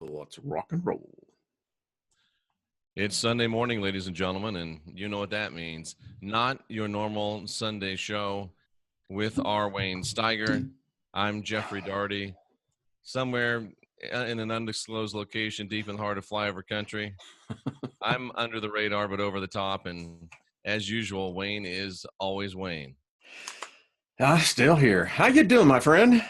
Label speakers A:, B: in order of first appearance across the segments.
A: Let's rock and roll.
B: It's Sunday morning, ladies and gentlemen, and you know what that means. Not your normal Sunday show with R. Wayne Steiger. I'm Jeffrey Daugherty, somewhere in an undisclosed location deep in the heart of flyover country. I'm under the radar, but over the top, and as usual, Wayne is always Wayne.
A: Still here. How you doing, my friend?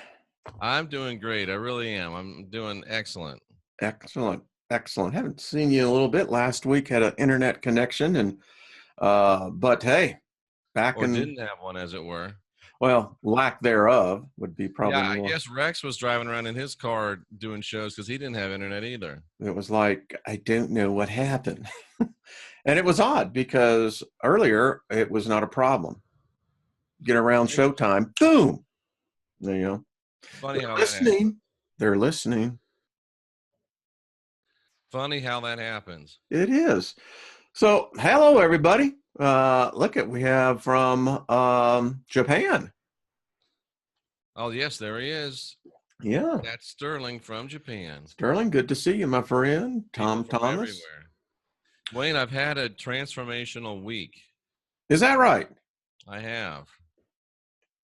B: I'm doing great. I really am. I'm doing excellent.
A: Excellent. Excellent. Haven't seen you in a little bit. Last week had an internet connection, and but hey, back
B: Or
A: in,
B: didn't have one, as it were.
A: well, lack thereof would be probably
B: Yeah, I
A: more.
B: guess Rex was driving around in his car doing shows because he didn't have internet either.
A: It was like, I don't know what happened. And it was odd because earlier it was not a problem. Get around showtime, boom. There you go.
B: Funny
A: They're
B: how that happens.
A: listening. They're listening.
B: Funny how that happens.
A: It is. So, hello, everybody. Look at we have from Japan.
B: Oh, yes, there he is.
A: Yeah.
B: That's Sterling from Japan.
A: Sterling, good to see you, my friend. Tom
B: People from
A: Thomas.
B: everywhere. Wayne, I've had a transformational week.
A: Is that right?
B: I have.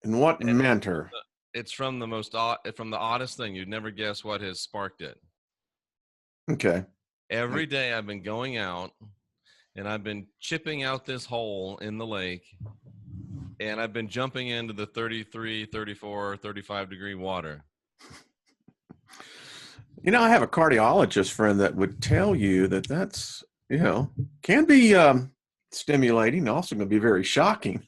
A: And what
B: And
A: mentor?
B: it's from the oddest thing. You'd never guess what has sparked it.
A: Okay.
B: Every day I've been going out and I've been chipping out this hole in the lake, and I've been jumping into the 33, 34, 35 degree water.
A: You know, I have a cardiologist friend that would tell you that that's, can be stimulating, also going to be very shocking.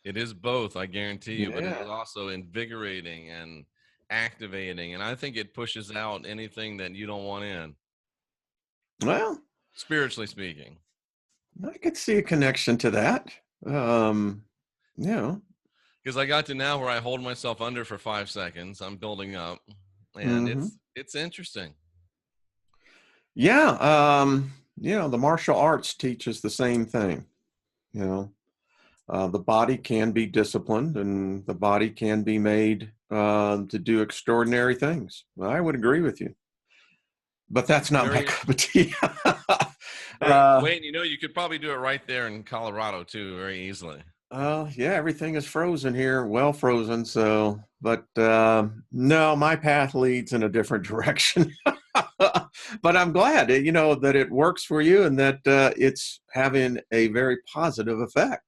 B: It is both, I guarantee you, but it
A: Yeah.
B: is also invigorating and activating, and I think it pushes out anything that you don't want in,
A: Well,
B: spiritually speaking.
A: I could see a connection to that.
B: Because I got to now where I hold myself under for 5 seconds. I'm building up, and it's interesting.
A: Yeah. The martial arts teaches the same thing. The body can be disciplined and the body can be made to do extraordinary things. I would agree with you. But that's not my cup of tea.
B: Wayne, you could probably do it right there in Colorado, too, very easily.
A: Yeah, everything is frozen here, well frozen. So, but no, my path leads in a different direction. But I'm glad, that it works for you and that it's having a very positive effect.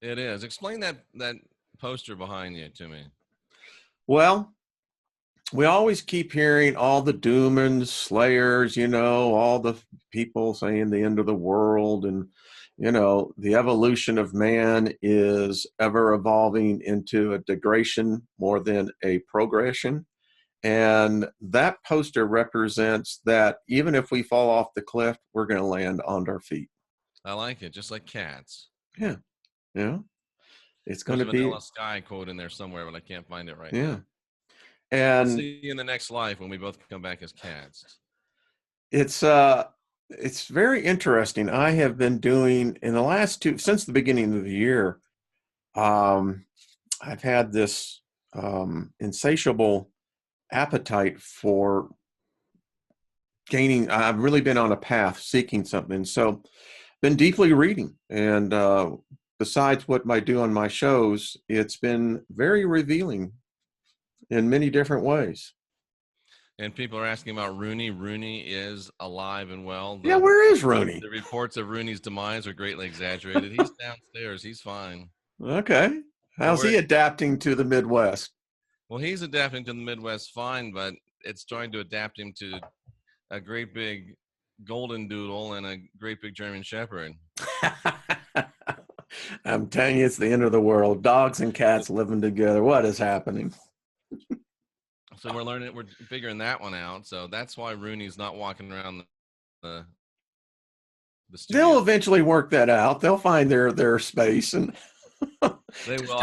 B: It is. Explain that poster behind you to me.
A: Well, we always keep hearing all the doom and slayers, all the people saying the end of the world, and the evolution of man is ever evolving into a degradation more than a progression. And that poster represents that even if we fall off the cliff, we're going to land on our feet.
B: I like it, just like cats.
A: Yeah. Yeah.
B: It's going to be a Vanilla Sky quote in there somewhere, but I can't find it right now.
A: And
B: we'll see you in the next life when we both come back as cats.
A: It's very interesting. I have been doing in the last since the beginning of the year. I've had this insatiable appetite for gaining. I've really been on a path seeking something. So been deeply reading, and besides what I do on my shows, it's been very revealing in many different ways.
B: And people are asking about Rooney. Rooney is alive and well.
A: Yeah, where is Rooney?
B: The reports of Rooney's demise are greatly exaggerated. He's downstairs. He's fine.
A: Okay. How's he adapting to the Midwest?
B: Well, he's adapting to the Midwest fine, but it's trying to adapt him to a great big golden doodle and a great big German shepherd.
A: I'm telling you, it's the end of the world. Dogs and cats living together. What is happening?
B: So we're figuring that one out. So that's why Rooney's not walking around the studio.
A: They'll eventually work that out. They'll find their space, and
B: they will.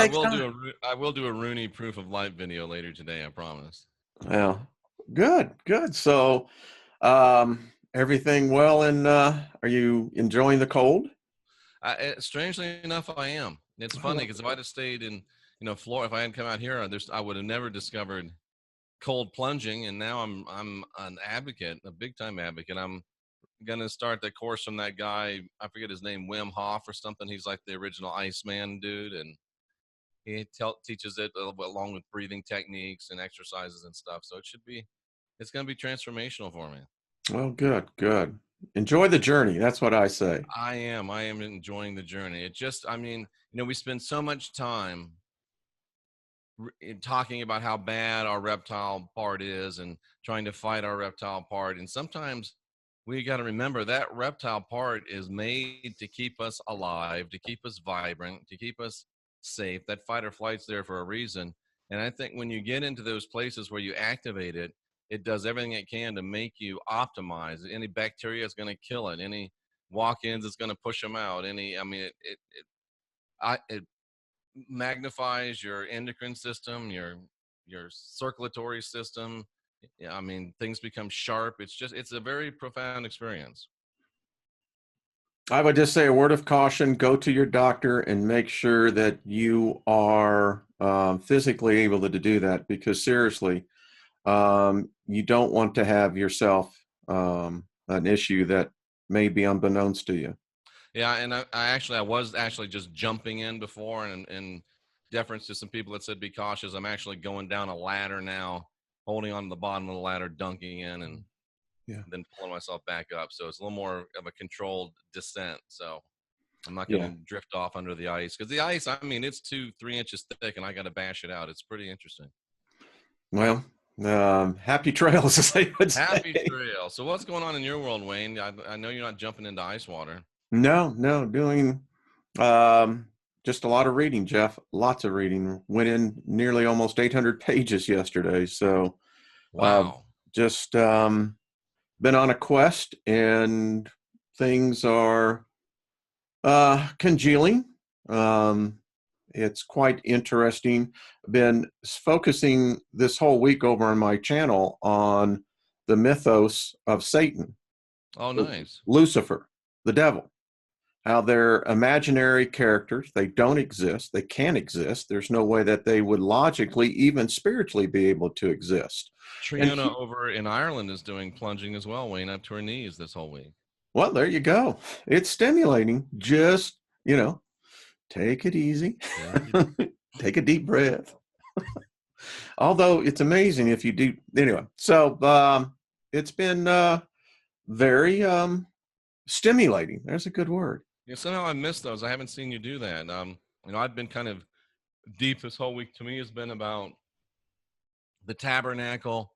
B: I will do a Rooney proof of life video later today. I promise.
A: Yeah, good. So, everything well? And are you enjoying the cold?
B: Strangely enough, I am. It's funny because if I'd have stayed in Florida, if I hadn't come out here, I would have never discovered cold plunging, and now I'm an advocate, a big time advocate. I'm gonna start the course from that guy. I forget his name, Wim Hof or something. He's like the original Iceman dude, and he teaches it along with breathing techniques and exercises and stuff. So it's gonna be transformational for me.
A: Well, good, good. Enjoy the journey. That's what I say.
B: I am enjoying the journey. It just, I mean, we spend so much time talking about how bad our reptile part is and trying to fight our reptile part. And sometimes we got to remember that reptile part is made to keep us alive, to keep us vibrant, to keep us safe. That fight or flight's there for a reason. And I think when you get into those places where you activate it, it does everything it can to make you optimize. Any bacteria is going to kill it. Any walk-ins is going to push them out. I mean, it magnifies your endocrine system, your circulatory system. I mean, things become sharp. It's a very profound experience.
A: I would just say a word of caution: go to your doctor and make sure that you are physically able to do that, because seriously, you don't want to have yourself an issue that may be unbeknownst to you.
B: Yeah, and I was actually just jumping in before, and in deference to some people that said be cautious, I'm actually going down a ladder now, holding on to the bottom of the ladder, dunking in, and
A: Yeah.
B: then pulling myself back up. So it's a little more of a controlled descent. So I'm not going
A: Yeah.
B: to drift off under the ice, because the ice, I mean, it's 2-3 inches thick, and I got to bash it out. It's pretty interesting.
A: Well, happy trails, as they would
B: Happy
A: say.
B: trail. So what's going on in your world, Wayne? I know you're not jumping into ice water.
A: No, no, doing um, just a lot of reading, Jeff. Lots of reading. Went in nearly almost 800 pages yesterday. So uh,
B: Wow.
A: just been on a quest, and things are congealing. Um, it's quite interesting. Been focusing this whole week over on my channel on the mythos of Satan,
B: Oh, nice.
A: Lucifer, the devil. How they're imaginary characters. They don't exist. They can't exist. There's no way that they would logically, even spiritually, be able to exist. And
B: Triona over in Ireland is doing plunging as well, Wayne, up to her knees this whole week.
A: well, there you go. It's stimulating. Just, take it easy. Take a deep breath. Although it's amazing if you do. Anyway, so it's been very stimulating. There's a good word.
B: Yeah, somehow I missed those. I haven't seen you do that. I've been kind of deep this whole week. To me, has been about the tabernacle,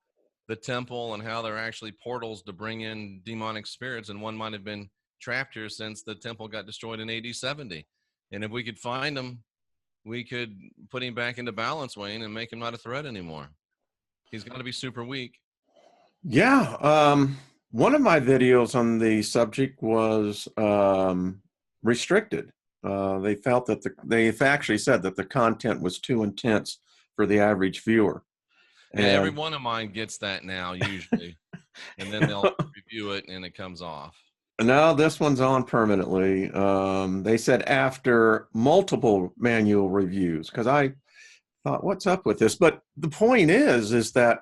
B: the temple, and how they're actually portals to bring in demonic spirits. And one might have been trapped here since the temple got destroyed in AD 70. And if we could find him, we could put him back into balance, Wayne, and make him not a threat anymore. He's got to be super weak.
A: Yeah. One of my videos on the subject was restricted. They felt that they've actually said that the content was too intense for the average viewer.
B: Yeah, every
A: And
B: one of mine gets that now, usually. And then they'll review it and it comes off.
A: no, this one's on permanently. They said after multiple manual reviews, because I thought, what's up with this? But the point is that,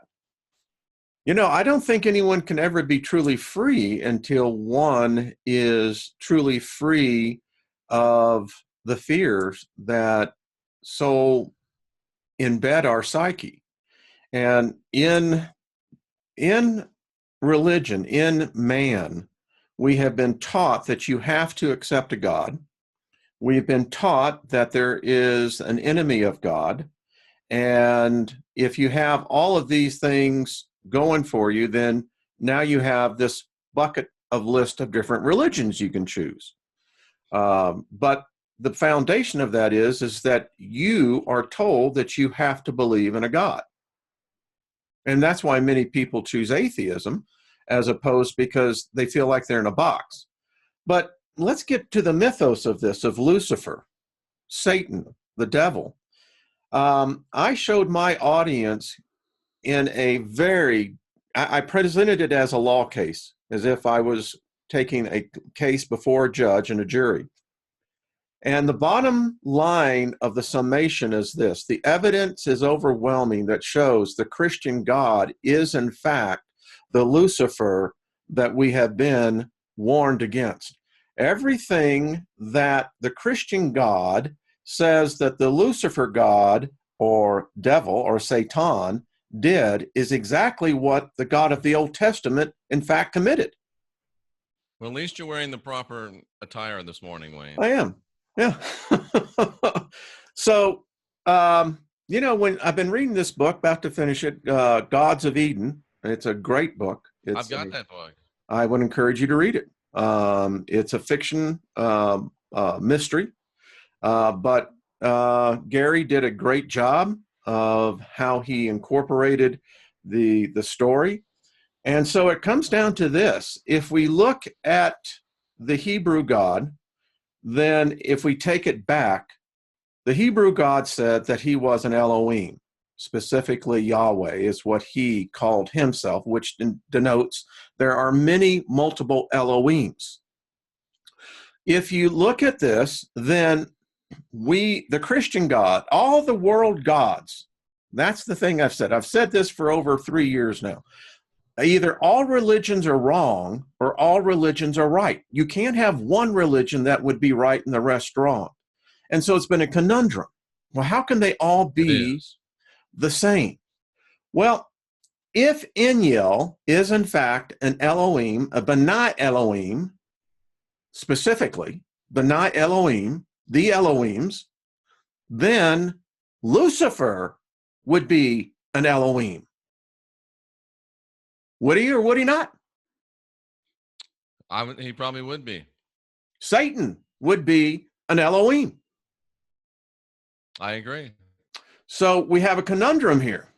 A: I don't think anyone can ever be truly free until one is truly free of the fears that so embed our psyche. And in religion, in man, we have been taught that you have to accept a God. We've been taught that there is an enemy of God. And if you have all of these things going for you, then now you have this bucket of list of different religions you can choose. But the foundation of that is that you are told that you have to believe in a God. And that's why many people choose atheism as opposed, because they feel like they're in a box. But let's get to the mythos of this, of Lucifer, Satan, the devil. I showed my audience in I presented it as a law case, as if I was taking a case before a judge and a jury. And the bottom line of the summation is this: the evidence is overwhelming that shows the Christian God is, in fact, the Lucifer that we have been warned against. Everything that the Christian God says that the Lucifer God or devil or Satan did is exactly what the God of the Old Testament, in fact, committed.
B: Well, at least you're wearing the proper attire this morning, Wayne.
A: I am. Yeah. So, when I've been reading this book, about to finish it, Gods of Eden. It's a great book.
B: I've got that book.
A: I would encourage you to read it. It's a fiction mystery, but Gary did a great job of how he incorporated the story. And so it comes down to this: if we look at the Hebrew God, then if we take it back, the Hebrew God said that he was an Elohim. Specifically, Yahweh is what he called himself, which denotes there are many multiple Elohims. If you look at this, then the Christian God, all the world gods, that's the thing I've said. I've said this for over 3 years now. Either all religions are wrong or all religions are right. You can't have one religion that would be right and the rest wrong. And so it's been a conundrum. Well, how can they all be the same? Well, if Enlil is in fact an Elohim, a Benai Elohim, specifically, Benai Elohim, the Elohims, then Lucifer would be an Elohim. Would he or would he not?
B: He probably would be.
A: Satan would be an Elohim.
B: I agree.
A: So we have a conundrum here.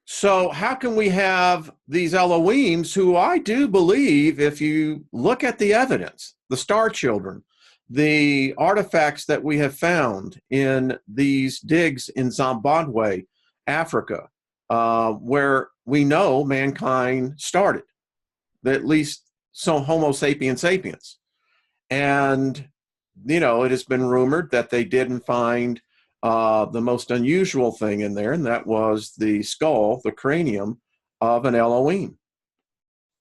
A: So how can we have these Elohims who I do believe, if you look at the evidence, the star children, the artifacts that we have found in these digs in Zimbabwe, Africa, where we know mankind started, at least so Homo sapiens sapiens. And, it has been rumored that they didn't find the most unusual thing in there, and that was the skull, the cranium of an Elohim.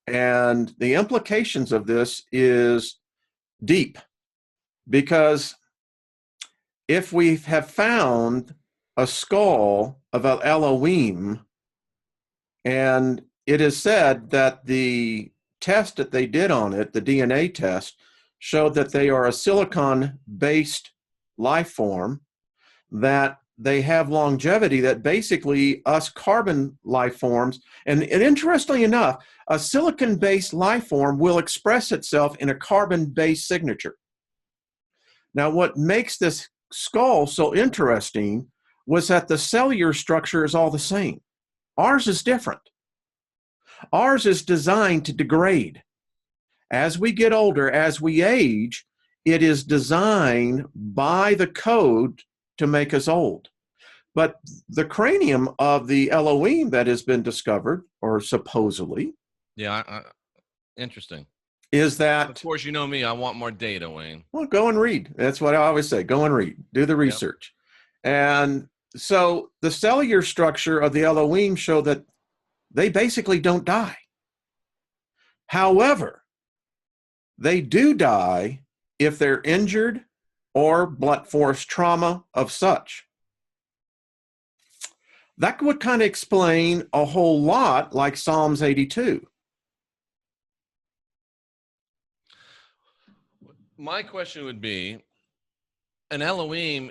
A: And the implications of this is deep, because if we have found a skull of an Elohim, and it is said that the test that they did on it, the DNA test, showed that they are a silicon-based life form, that they have longevity that basically us carbon life forms, and interestingly enough, a silicon-based life form will express itself in a carbon-based signature. Now, what makes this skull so interesting was that the cellular structure is all the same. Ours is different. Ours is designed to degrade. As we get older, as we age, it is designed by the code to make us old. But the cranium of the Elohim that has been discovered, or supposedly,
B: interesting,
A: is that...
B: Of course, you know me, I want more data, Wayne.
A: Well, go and read. That's what I always say. Go and read. Do the research. Yep. And so the cellular structure of the Elohim show that they basically don't die. However, they do die if they're injured or blunt force trauma of such. That would kind of explain a whole lot, like Psalms 82.
B: My question would be, an Elohim,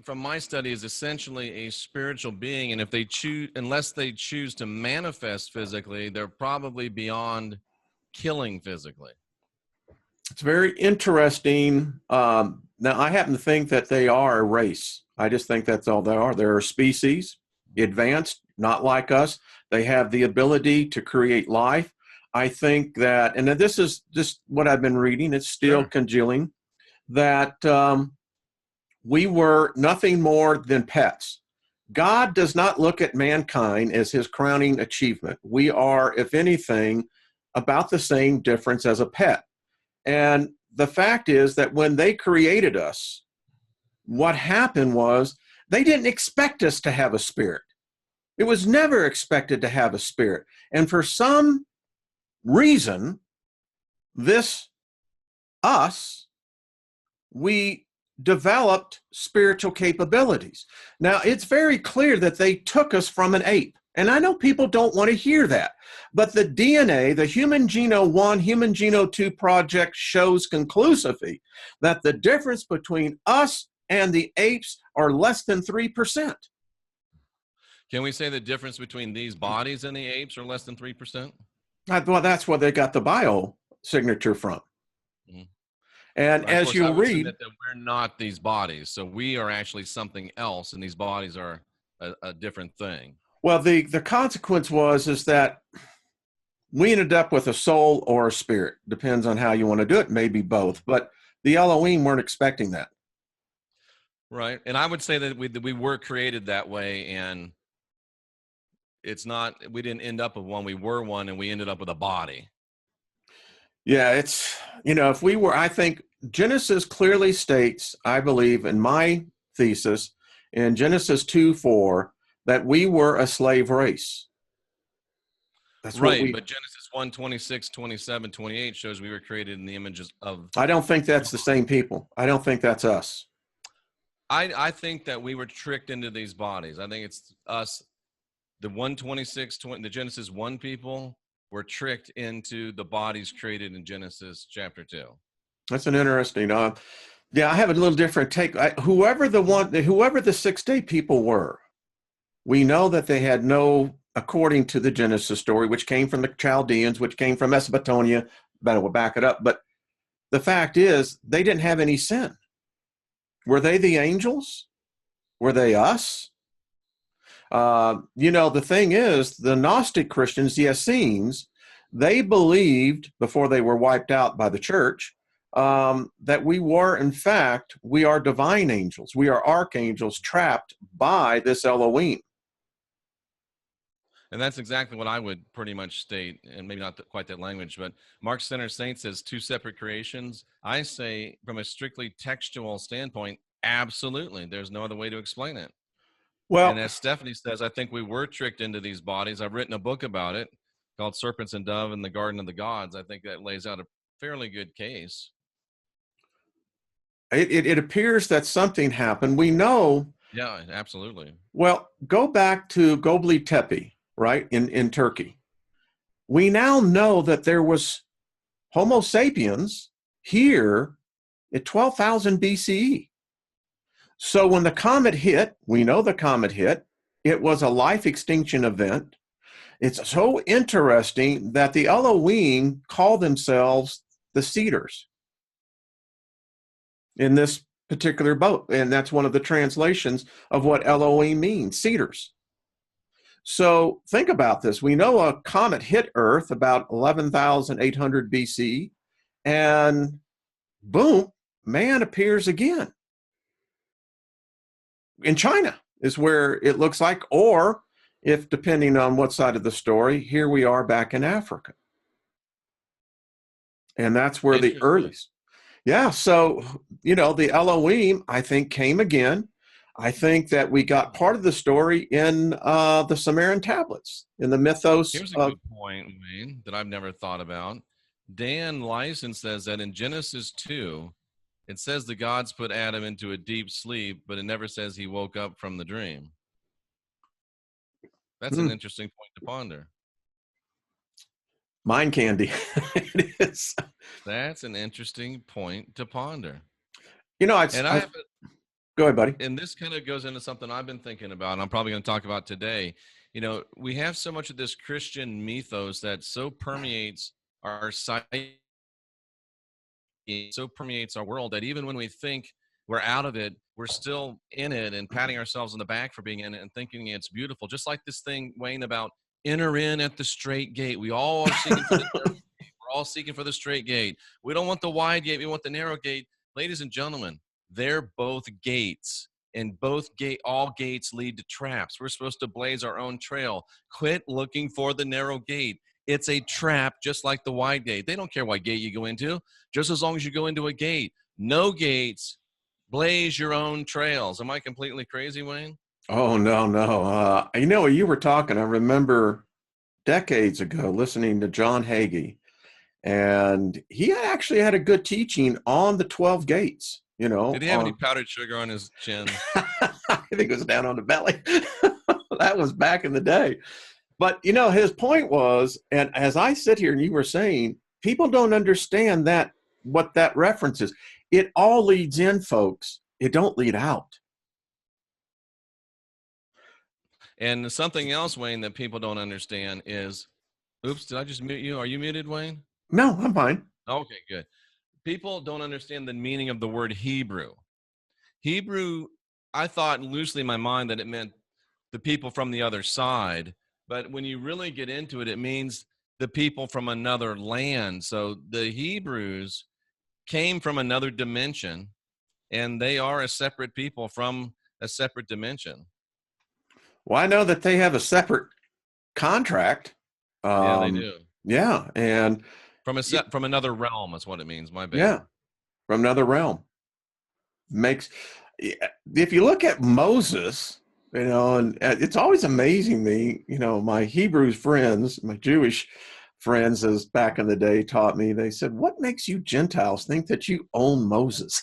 B: from my study, is essentially a spiritual being, and if they choose, unless they choose to manifest physically, they're probably beyond killing physically.
A: It's very interesting. Now, I happen to think that they are a race. I just think that's all they are. They're a species, advanced, not like us. They have the ability to create life. I think that, and this is just what I've been reading, it's still congealing, that we were nothing more than pets. God does not look at mankind as his crowning achievement. We are, if anything, about the same difference as a pet. And the fact is that when they created us, what happened was they didn't expect us to have a spirit. It was never expected to have a spirit. And for some reason, this us, we developed spiritual capabilities. Now, it's very clear that they took us from an ape. And I know people don't want to hear that. But the DNA, the Human Genome 1, Human Genome 2 project shows conclusively that the difference between us and the apes are less than 3%.
B: Can we say the difference between these bodies and the apes are less than 3%?
A: Well, that's where they got the bio signature from.
B: Mm-hmm.
A: And
B: Of
A: as
B: course,
A: you'll
B: I would
A: read,
B: submit that we're not these bodies. So we are actually something else, and these bodies are a different thing.
A: well, the consequence is that we ended up with a soul or a spirit. Depends on how you want to do it, maybe both. But the Elohim weren't expecting that.
B: Right. And I would say that we were created that way, and it's not, we didn't end up with one, we were one, and we ended up with a body.
A: Yeah, it's, if we were, I think Genesis clearly states, I believe in my thesis, in Genesis 2:4, that we were a slave race. That's what
B: Right.
A: we,
B: But Genesis 1:26, 27, 28 shows we were created in the images of.
A: I don't think that's the same people. I don't think that's us.
B: I think that we were tricked into these bodies. I think it's us, the 126, the Genesis 1 people were tricked into the bodies created in Genesis chapter 2.
A: That's an interesting, yeah, I have a little different take. Whoever the 6-day people were, we know that they had no, according to the Genesis story, which came from the Chaldeans, which came from Mesopotamia, but we'll back it up. But the fact is, they didn't have any sin. Were they the angels? Were they us? The thing is, the Gnostic Christians, the Essenes, they believed before they were wiped out by the church that we are divine angels. We are archangels trapped by this Elohim.
B: And that's exactly what I would pretty much state, and maybe not quite that language, but Mark Center Saint says two separate creations. I say, from a strictly textual standpoint, absolutely. There's no other way to explain it.
A: Well,
B: and as Stephanie says, I think we were tricked into these bodies. I've written a book about it called Serpents and Dove in the Garden of the Gods. I think that lays out a fairly good case.
A: it appears that something happened. We know.
B: Yeah, absolutely.
A: Well, go back to Göbekli Tepe, right, in Turkey. We now know that there was Homo sapiens here at 12,000 BCE. So when the comet hit, we know the comet hit, it was a life extinction event. It's so interesting that the Elohim call themselves the Cedars in this particular boat. And that's one of the translations of what Elohim means, cedars. So think about this. We know a comet hit Earth about 11,800 BC, and boom, man appears again. In China is where it looks like, or if depending on what side of the story, here we are back in Africa. And that's where the earliest. Yeah, so, the Elohim, I think, came again. I think that we got part of the story in the Sumerian tablets, in the mythos.
B: Here's a good point, Wayne, that I've never thought about. Dan Lyson says that in Genesis 2, it says the gods put Adam into a deep sleep, but it never says he woke up from the dream. That's an interesting point to ponder.
A: Mind candy. It is.
B: That's an interesting point to ponder.
A: Go ahead, buddy.
B: And this kind of goes into something I've been thinking about, and I'm probably going to talk about today. We have so much of this Christian mythos that so permeates our psyche, so permeates our world, that even when we think we're out of it, we're still in it and patting ourselves on the back for being in it and thinking it's beautiful. Just like this thing, Wayne, about enter in at the straight gate. We all are seeking for the narrow gate. We're all seeking for the straight gate. We don't want the wide gate. We want the narrow gate. Ladies and gentlemen, they're both gates, and all gates lead to traps. We're supposed to blaze our own trail. Quit looking for the narrow gate. It's a trap, just like the wide gate. They don't care what gate you go into, just as long as you go into a gate. No gates, blaze your own trails. Am I completely crazy, Wayne?
A: Oh, no, no. You were talking, I remember decades ago listening to John Hagee, and he actually had a good teaching on the 12 gates,
B: Did he have any powdered sugar on his chin?
A: I think it was down on the belly. That was back in the day. But, his point was, and as I sit here and you were saying, people don't understand that, what that reference is. It all leads in, folks. It don't lead out.
B: And something else, Wayne, that people don't understand is, oops, did I just mute you? Are you muted, Wayne?
A: No, I'm fine.
B: Okay, good. People don't understand the meaning of the word Hebrew. Hebrew, I thought loosely in my mind that it meant the people from the other side. But when you really get into it, it means the people from another land. So the Hebrews came from another dimension, and they are a separate people from a separate dimension.
A: Well, I know that they have a separate contract.
B: Yeah, they do.
A: Yeah, and
B: From another realm is what it means. My bad.
A: yeah, from another realm. If you look at Moses, and it's always amazing me, my Hebrew friends, my Jewish friends, as back in the day taught me, they said, what makes you Gentiles think that you own Moses?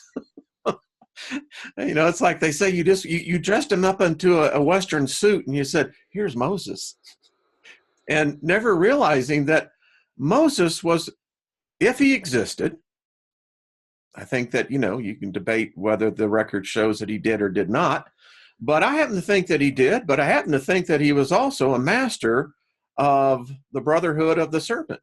A: It's like they say, you dressed him up into a Western suit and you said, here's Moses. And never realizing that Moses was, if he existed, I think that, you can debate whether the record shows that he did or did not, but I happen to think that he did, but I happen to think that he was also a master of the Brotherhood of the Serpent.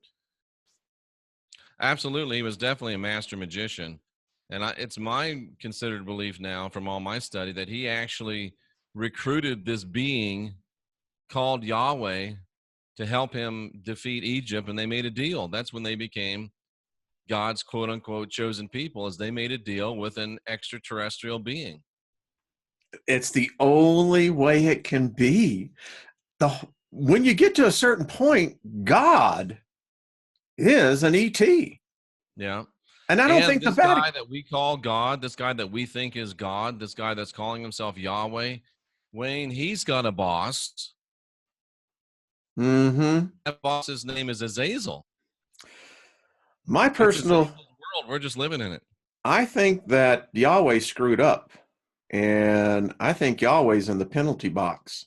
B: Absolutely. He was definitely a master magician. And it's my considered belief now from all my study that he actually recruited this being called Yahweh to help him defeat Egypt, and they made a deal. That's when they became God's quote unquote chosen people, as they made a deal with an extraterrestrial being.
A: It's the only way it can be. When you get to a certain point, God is an ET.
B: Yeah.
A: And I don't think
B: this guy that we call God, this guy that we think is God, this guy that's calling himself Yahweh, Wayne, he's got a boss.
A: Mm-hmm.
B: That boss's name is Azazel.
A: My personal
B: world, we're just living in it.
A: I think that Yahweh screwed up, and I think Yahweh's in the penalty box.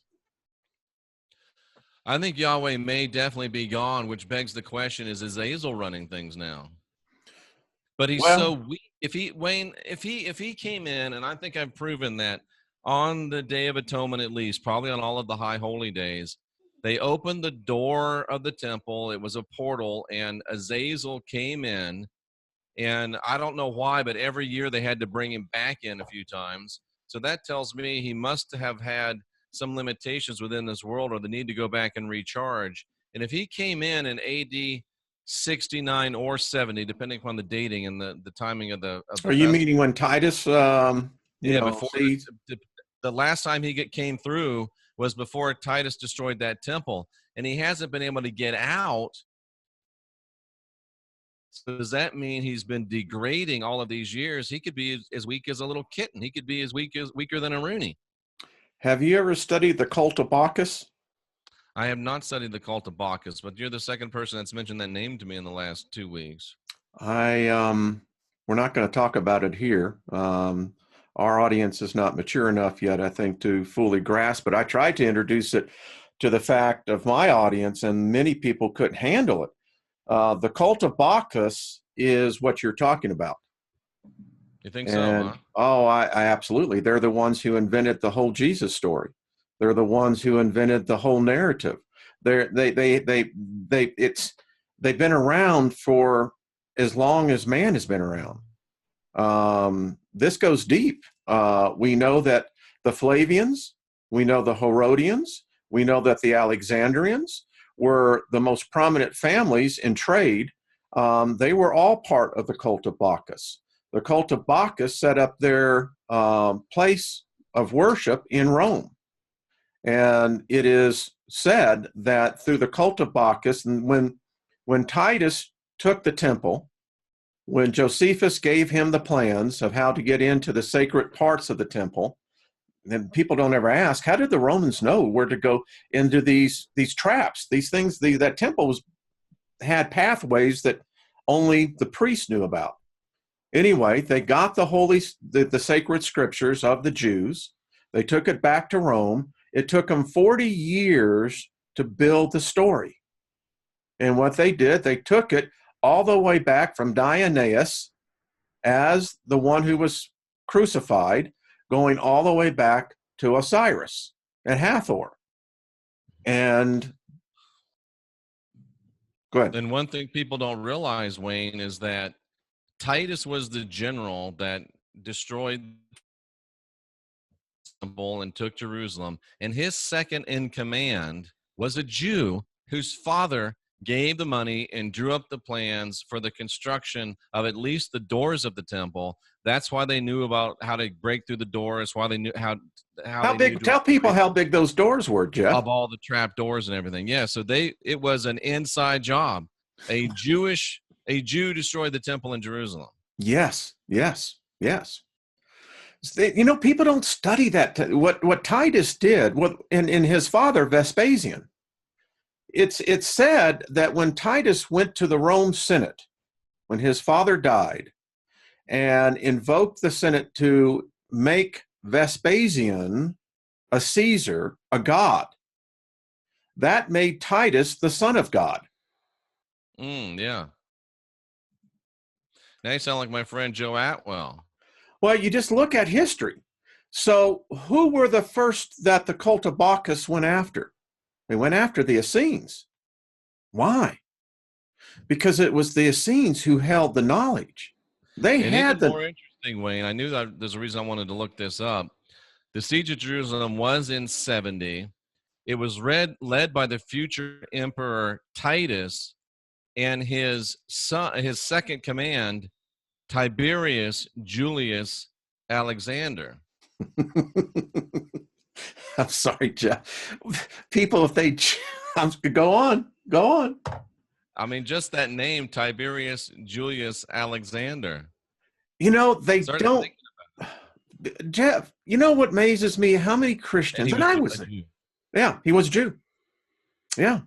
B: I think Yahweh may definitely be gone, which begs the question: is Azazel running things now? But he's so weak. If he came in, and I think I've proven that on the Day of Atonement, at least, probably on all of the high holy days, they opened the door of the temple. It was a portal, and Azazel came in. And I don't know why, but every year they had to bring him back in a few times. So that tells me he must have had some limitations within this world, or the need to go back and recharge. And if he came in AD 69 or 70, depending upon the dating and the timing of the
A: Are you meaning when Titus
B: before the last time he came through was before Titus destroyed that temple, and he hasn't been able to get out. So does that mean he's been degrading all of these years? He could be as weak as a little kitten. He could be weaker than a Rooney.
A: Have you ever studied the cult of Bacchus?
B: I have not studied the cult of Bacchus, but you're the second person that's mentioned that name to me in the last 2 weeks.
A: We're not going to talk about it here. Our audience is not mature enough yet, I think, to fully grasp it. I tried to introduce it to the fact of my audience, and many people couldn't handle it. The cult of Bacchus is what you're talking about.
B: You think so, huh?
A: Oh, I absolutely. They're the ones who invented the whole Jesus story. They're the ones who invented the whole narrative. They've been around for as long as man has been around. This goes deep. We know that the Flavians, we know the Herodians, we know that the Alexandrians were the most prominent families in trade. They were all part of the cult of Bacchus. The cult of Bacchus set up their place of worship in Rome. And it is said that through the cult of Bacchus, and when when Titus took the temple, when Josephus gave him the plans of how to get into the sacred parts of the temple, and people don't ever ask, how did the Romans know where to go into these traps, these things? That temple had pathways that only the priests knew about. Anyway, they got the sacred scriptures of the Jews. They took it back to Rome. It took them 40 years to build the story. And what they did, they took it all the way back from Dionysius as the one who was crucified, going all the way back to Osiris and Hathor. And go ahead.
B: And one thing people don't realize, Wayne, is that Titus was the general that destroyed the temple and took Jerusalem. And his second in command was a Jew whose father gave the money and drew up the plans for the construction of at least the doors of the temple. That's why they knew about how to break through the doors, why they knew how
A: big. Tell people how big those doors were, Jeff.
B: Of all the trap doors and everything. Yeah, so it was an inside job. A Jew destroyed the temple in Jerusalem.
A: Yes. People don't study that. What Titus did, in his father Vespasian. It's said that when Titus went to the Rome Senate, when his father died, and invoked the Senate to make Vespasian a Caesar, a god, that made Titus the son of God.
B: Yeah. Now you sound like my friend Joe Atwell.
A: Well, you just look at history. So who were the first that the cult of Bacchus went after? They went after the Essenes. Why? Because it was the Essenes who held the knowledge. They had the...
B: More interesting, Wayne, I knew that there's a reason I wanted to look this up. The siege of Jerusalem was in 70. It was led by the future emperor Titus and his son, his second command, Tiberius Julius Alexander.
A: I'm sorry, Jeff. People, if they go on.
B: I mean, just that name, Tiberius Julius Alexander.
A: They don't. Jeff, you know what amazes me? How many Christians? And I was. Yeah, he was a Jew. Yeah.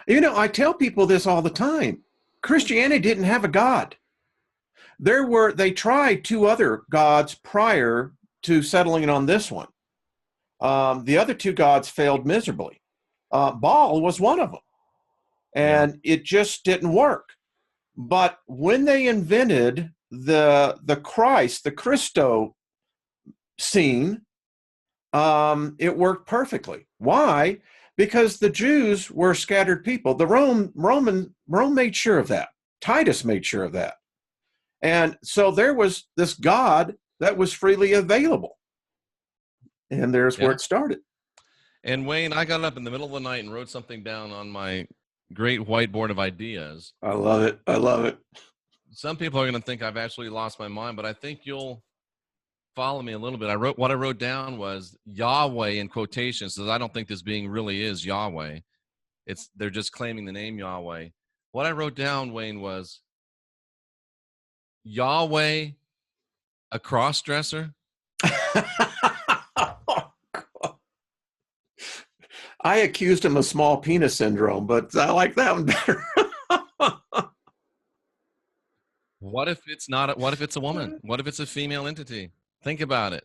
A: I tell people this all the time. Christianity didn't have a God. They tried two other gods prior to settling on this one. The other two gods failed miserably. Baal was one of them. And it just didn't work. But when they invented the Christ, the Christo scene, it worked perfectly. Why? Because the Jews were scattered people. The Rome made sure of that. Titus made sure of that. And so there was this God that was freely available. And there's where it started.
B: And Wayne, I got up in the middle of the night and wrote something down on my great whiteboard of ideas.
A: I love it.
B: Some people are going to think I've actually lost my mind, but I think you'll follow me a little bit. What I wrote down was Yahweh in quotations, because I don't think this being really is Yahweh. They're just claiming the name Yahweh. What I wrote down, Wayne, was Yahweh, a cross-dresser.
A: I accused him of small penis syndrome, but I like that one better.
B: What if it's a woman? What if it's a female entity? Think about it.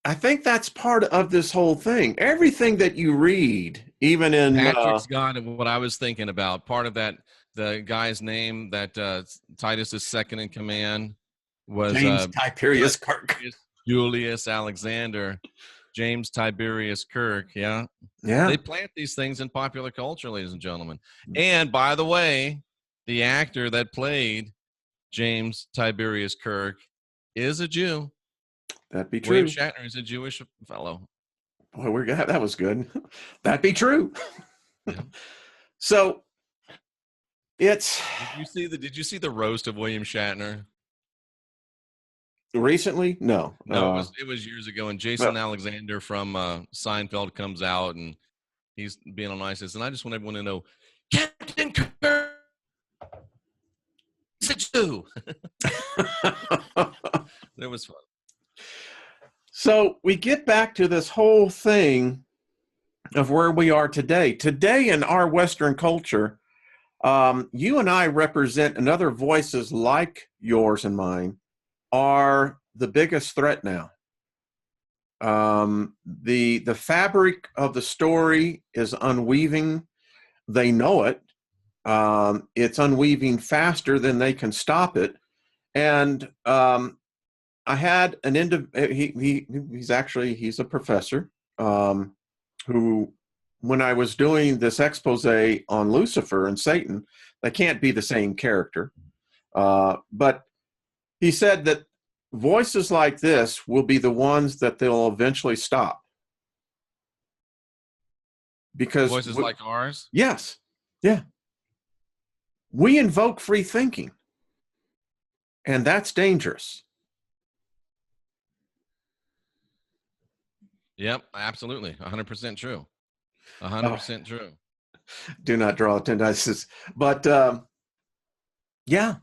A: I think that's part of this whole thing. Everything that you read, even in
B: Patrick's God, and what I was thinking about, part of that, the guy's name that Titus's second in command was
A: James Tiberius Kirk.
B: Julius Alexander. James Tiberius Kirk, yeah. They plant these things in popular culture, ladies and gentlemen. And by the way, the actor that played James Tiberius Kirk is a Jew.
A: That'd be true.
B: William Shatner is a Jewish fellow.
A: Boy, that was good. That'd be true.
B: Yeah.
A: So it's.
B: Did you see the roast of William Shatner?
A: Recently? No.
B: No, it was years ago. And Jason Alexander from Seinfeld comes out and he's being on ISIS. And I just want everyone to know, Captain Captain Kirk is a Jew. It was fun.
A: So we get back to this whole thing of where we are today. Today in our Western culture, you and I represent, and other voices like yours and mine are the biggest threat now. The fabric of the story is unweaving. They know it. It's unweaving faster than they can stop it. And I had an he's a professor who, when I was doing this expose on Lucifer and Satan, they can't be the same character. But he said that voices like this will be the ones that they'll eventually stop. Because
B: voices like ours?
A: Yes. Yeah. We invoke free thinking. And that's dangerous.
B: Yep, absolutely. 100% true. 100% true.
A: Do not draw attention. But yeah.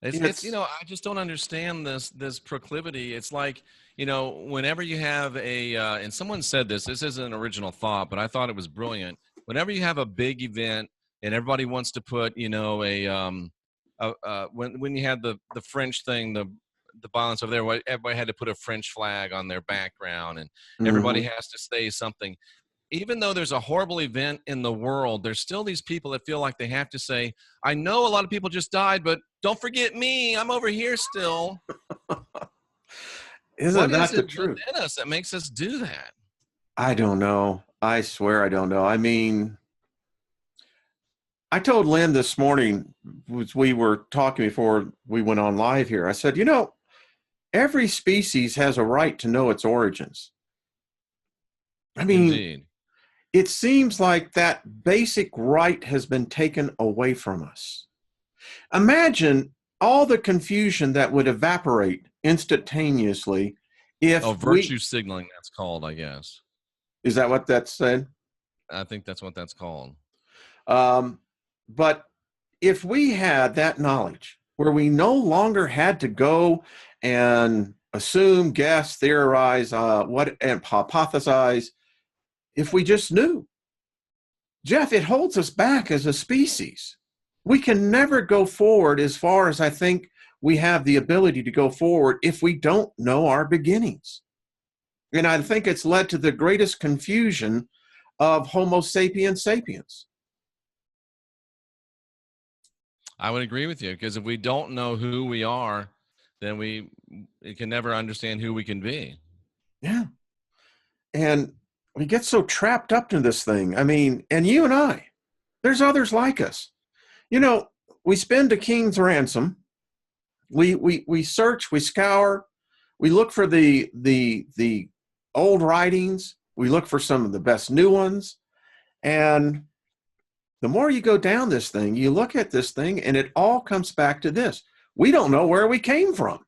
B: It's I just don't understand this proclivity. It's like, whenever you have and someone said this isn't an original thought, but I thought it was brilliant. Whenever you have a big event and everybody wants to put, when you had the French thing, the violence over there, everybody had to put a French flag on their background, and everybody has to say something. Even though there's a horrible event in the world, there's still these people that feel like they have to say, I know a lot of people just died, but don't forget me. I'm over here still.
A: Isn't that the truth?
B: What is it within us that makes us do that?
A: I don't know. I swear I don't know. I mean, I told Lynn this morning, as we were talking before we went on live here, I said, every species has a right to know its origins. I mean,
B: Indeed.
A: It seems like that basic right has been taken away from us. Imagine all the confusion that would evaporate instantaneously if
B: virtue signaling, that's called, I guess.
A: Is that what that said?
B: I think that's what that's called.
A: But if we had that knowledge where we no longer had to go and assume, guess, theorize, and hypothesize, if we just knew, Jeff, it holds us back as a species. We can never go forward as far as I think we have the ability to go forward if we don't know our beginnings. And I think it's led to the greatest confusion of Homo sapiens sapiens.
B: I would agree with you, because if we don't know who we are, then we can never understand who we can be.
A: Yeah. And we get so trapped up in this thing. I mean, and you and I, there's others like us. We spend a king's ransom. We search, we scour, we look for the old writings. We look for some of the best new ones. And the more you go down this thing, you look at this thing, and it all comes back to this. We don't know where we came from.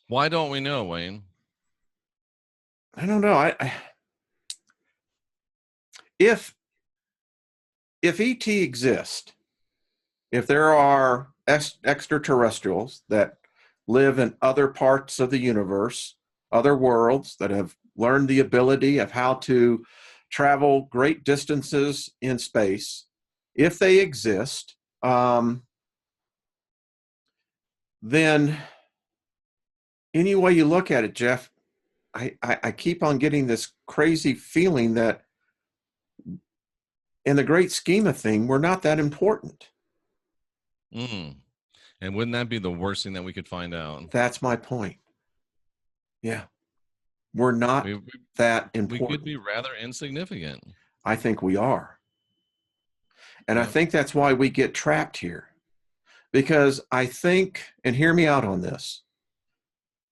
B: Why don't we know, Wayne?
A: I don't know. If ET exists, if there are extraterrestrials that live in other parts of the universe, other worlds that have learned the ability of how to travel great distances in space, if they exist, then any way you look at it, Jeff, I keep on getting this crazy feeling that in the great scheme of things, we're not that important.
B: And wouldn't that be the worst thing that we could find out?
A: That's my point. Yeah. We're not that important.
B: We could be rather insignificant.
A: I think we are. And I think that's why we get trapped here. Because I think, and hear me out on this,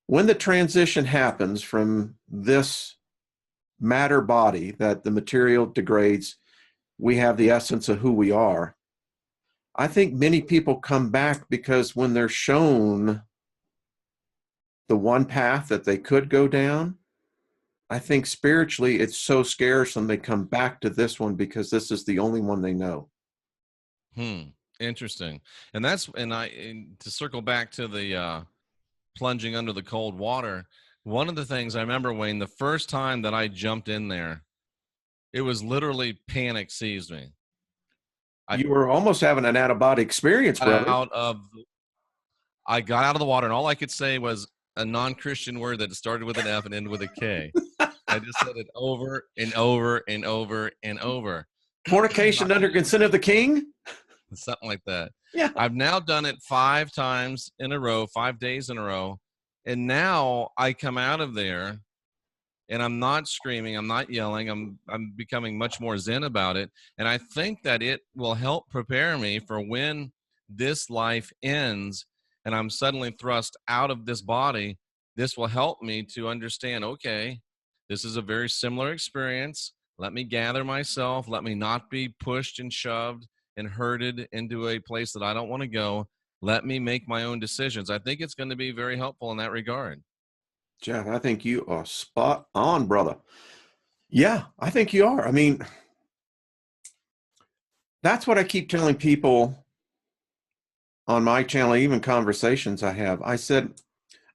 A: when the transition happens from this matter body that the material degrades, we have the essence of who we are. I think many people come back because when they're shown the one path that they could go down, I think spiritually it's so scarce and they come back to this one because this is the only one they know.
B: Interesting. And to circle back to the plunging under the cold water, one of the things I remember, Wayne, the first time that I jumped in there, it was literally panic seized me.
A: You were almost having an out-of-body experience, brother.
B: I got out of the water, and all I could say was a non-Christian word that started with an F and ended with a K. I just said it over and over and over and over.
A: Fornication under consent of the king?
B: Something like that.
A: Yeah.
B: I've now done it 5 times in a row, 5 days in a row. And now I come out of there and I'm not screaming, I'm not yelling, I'm becoming much more zen about it. And I think that it will help prepare me for when this life ends and I'm suddenly thrust out of this body. This will help me to understand, okay, this is a very similar experience. Let me gather myself. Let me not be pushed and shoved and herded into a place that I don't want to go. Let me make my own decisions. I think it's going to be very helpful in that regard.
A: Jeff, I think you are spot on, brother. Yeah, I think you are. I mean, that's what I keep telling people on my channel, even conversations I have. I said,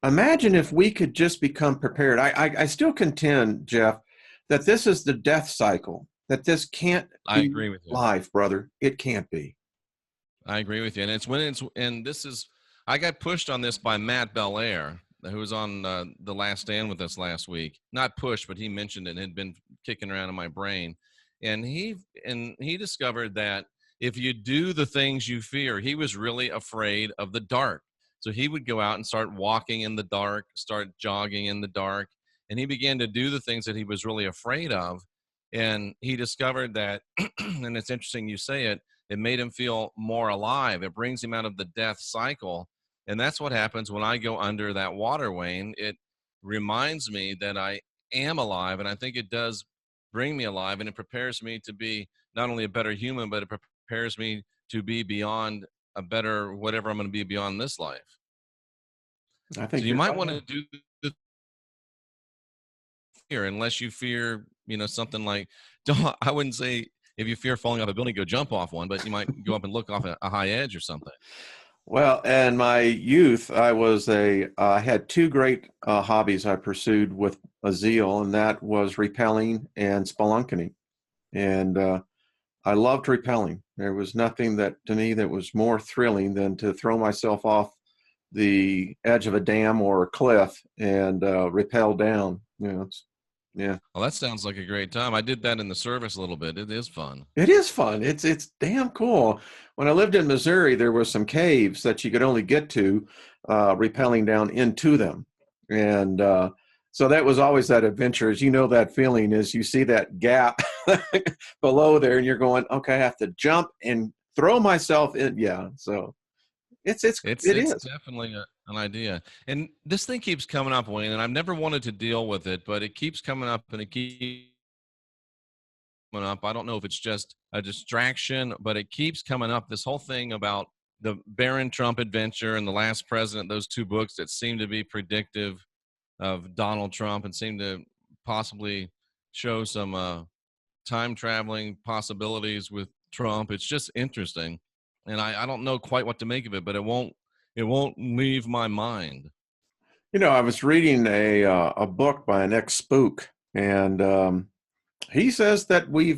A: imagine if we could just become prepared. I still contend, Jeff, that this is the death cycle, that this can't
B: I
A: be
B: agree with you.
A: life, brother. It can't be.
B: I agree with you. And I got pushed on this by Matt Belair, who was on The Last Stand with us last week. Not pushed, but he mentioned it and had been kicking around in my brain. And he discovered that if you do the things you fear, he was really afraid of the dark. So he would go out and start walking in the dark, start jogging in the dark, and he began to do the things that he was really afraid of. And he discovered that, and it's interesting you say it, it made him feel more alive. It brings him out of the death cycle. And that's what happens when I go under that water, Wayne. It reminds me that I am alive, and I think it does bring me alive, and it prepares me to be not only a better human, but it prepares me to be beyond a better whatever I'm going to be beyond this life.
A: I think
B: So you might want to do the fear, unless you fear, something like, I wouldn't say if you fear falling off a building, go jump off one, but you might go up and look off a high edge or something.
A: Well, in my youth, I had 2 great hobbies I pursued with a zeal, and that was rappelling and spelunking. And I loved rappelling. There was nothing to me that was more thrilling than to throw myself off the edge of a dam or a cliff and rappel down. Yeah.
B: Well, that sounds like a great time. I did that in the service a little bit. It is fun.
A: It is fun. It's damn cool. When I lived in Missouri, there were some caves that you could only get to rappelling down into them. And so that was always that adventure. As you know, that feeling is you see that gap below there and you're going, okay, I have to jump and throw myself in. Yeah. So it is
B: definitely an idea. And this thing keeps coming up, Wayne, and I've never wanted to deal with it, but it keeps coming up and it keeps coming up. I don't know if it's just a distraction, but it keeps coming up. This whole thing about the Barron Trump adventure and The Last President, those 2 books that seem to be predictive of Donald Trump and seem to possibly show some time traveling possibilities with Trump. It's just interesting. And I don't know quite what to make of it, but it won't leave my mind.
A: I was reading a book by an ex-spook, and he says that we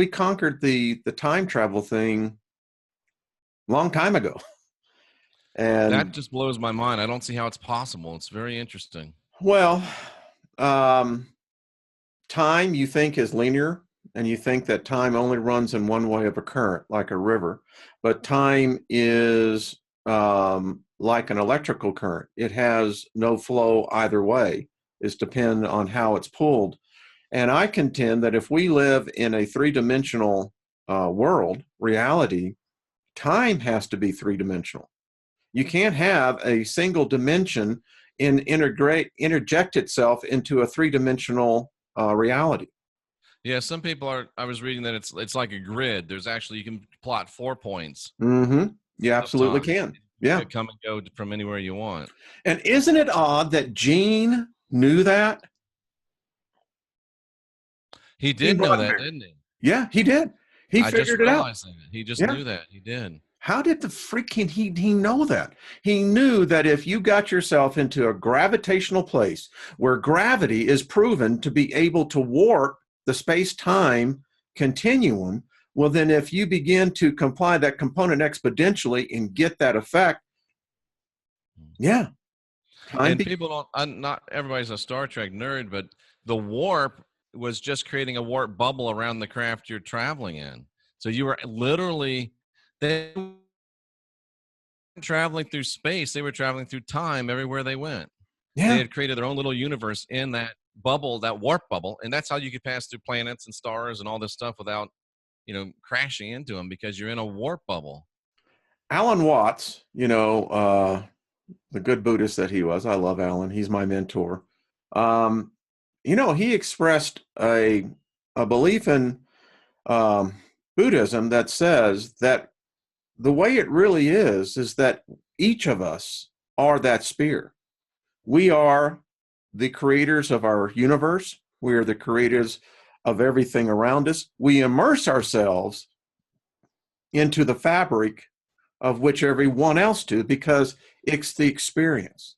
A: conquered the time travel thing long time ago. And
B: that just blows my mind. I don't see how it's possible. It's very interesting.
A: Well, time you think is linear, and you think that time only runs in one way of a current, like a river. But time is like an electrical current. It has no flow either way. It's dependent on how it's pulled. And I contend that if we live in a 3-dimensional world, reality, time has to be 3-dimensional. You can't have a single dimension interject itself into a 3-dimensional reality.
B: Yeah, some people I was reading that it's like a grid. There's actually, you can plot 4 points.
A: Mm-hmm. You absolutely can. Yeah.
B: You can come and go from anywhere you want.
A: And isn't it odd that Gene knew that?
B: He
A: He
B: did know
A: brought
B: that,
A: Mary.
B: didn't he?
A: Yeah, he did. He
B: I just
A: figured it out.
B: realized that. He just
A: Yeah.
B: knew that. He did.
A: How did the freaking he know that? He knew that if you got yourself into a gravitational place where gravity is proven to be able to warp the space-time continuum, well, then if you begin to comply that component exponentially and get that effect, yeah, time
B: And
A: be
B: people don't, not everybody's a Star Trek nerd, but the warp was just creating a warp bubble around the craft you're traveling in. So you were literally, they weren't traveling through space, they were traveling through time everywhere they went. They
A: yeah.
B: had created their own little universe in that bubble, that warp bubble. And that's how you could pass through planets and stars and all this stuff without, crashing into them, because you're in a warp bubble.
A: Alan Watts, the good Buddhist that he was. I love Alan. He's my mentor. Um, he expressed a belief in um, Buddhism that says that the way it really is that each of us are that sphere. We are the creators of our universe. We are the creators of everything around us. We immerse ourselves into the fabric of which everyone else do because it's the experience.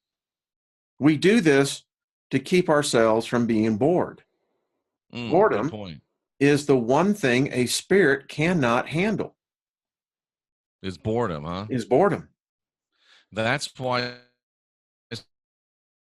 A: We do this to keep ourselves from being bored.
B: Good
A: Boredom
B: point.
A: is the one thing a spirit cannot handle,
B: Is boredom, huh?
A: is boredom.
B: That's why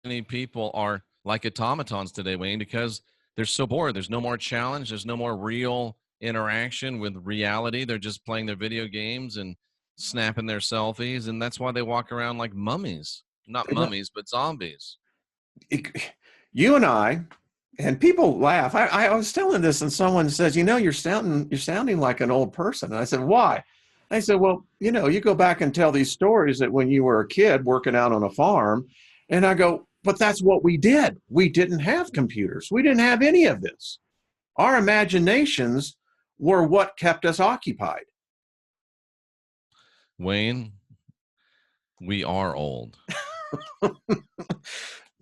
B: many people are like automatons today, Wayne, because they're so bored. There's no more challenge. There's no more real interaction with reality. They're just playing their video games and snapping their selfies. And that's why they walk around like mummies. Not mummies, but zombies.
A: You and I, and people laugh. I was telling this, and someone says, you're sounding like an old person. And I said, why? I said, well, you go back and tell these stories that when you were a kid working out on a farm, and I go, but that's what we did. We didn't have computers. We didn't have any of this. Our imaginations were what kept us occupied.
B: Wayne, we are old.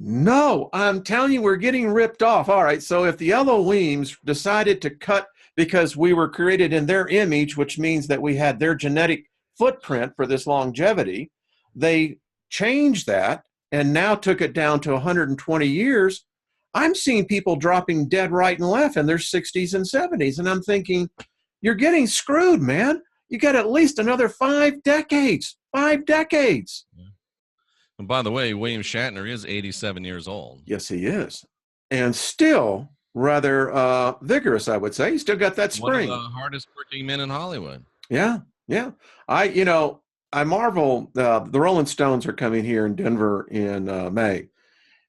A: No, I'm telling you, we're getting ripped off. All right, so if the Elohims decided to cut because we were created in their image, which means that we had their genetic footprint for this longevity, they changed that and now took it down to 120 years. I'm seeing people dropping dead right and left in their 60s and 70s, and I'm thinking, you're getting screwed, man. You got at least another 5 decades. 5 decades.
B: And by the way, William Shatner is 87 years old.
A: Yes, he is. And still rather vigorous, I would say. He's still got that
B: One of the
A: spring.
B: hardest working men in Hollywood.
A: Yeah, yeah. I marvel. The Rolling Stones are coming here in Denver in May.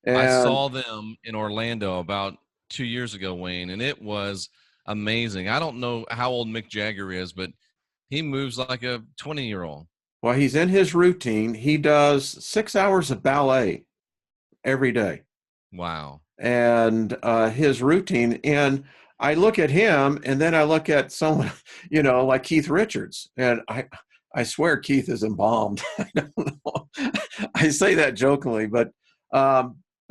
B: I
A: And
B: saw them in Orlando about 2 years ago, Wayne, and it was amazing. I don't know how old Mick Jagger is, but he moves like a 20-year-old.
A: while he's in his routine, he does 6 hours of ballet every day.
B: Wow.
A: And his routine. And I look at him, and then I look at someone, like Keith Richards, and I swear Keith is embalmed. I don't know. I say that jokingly, but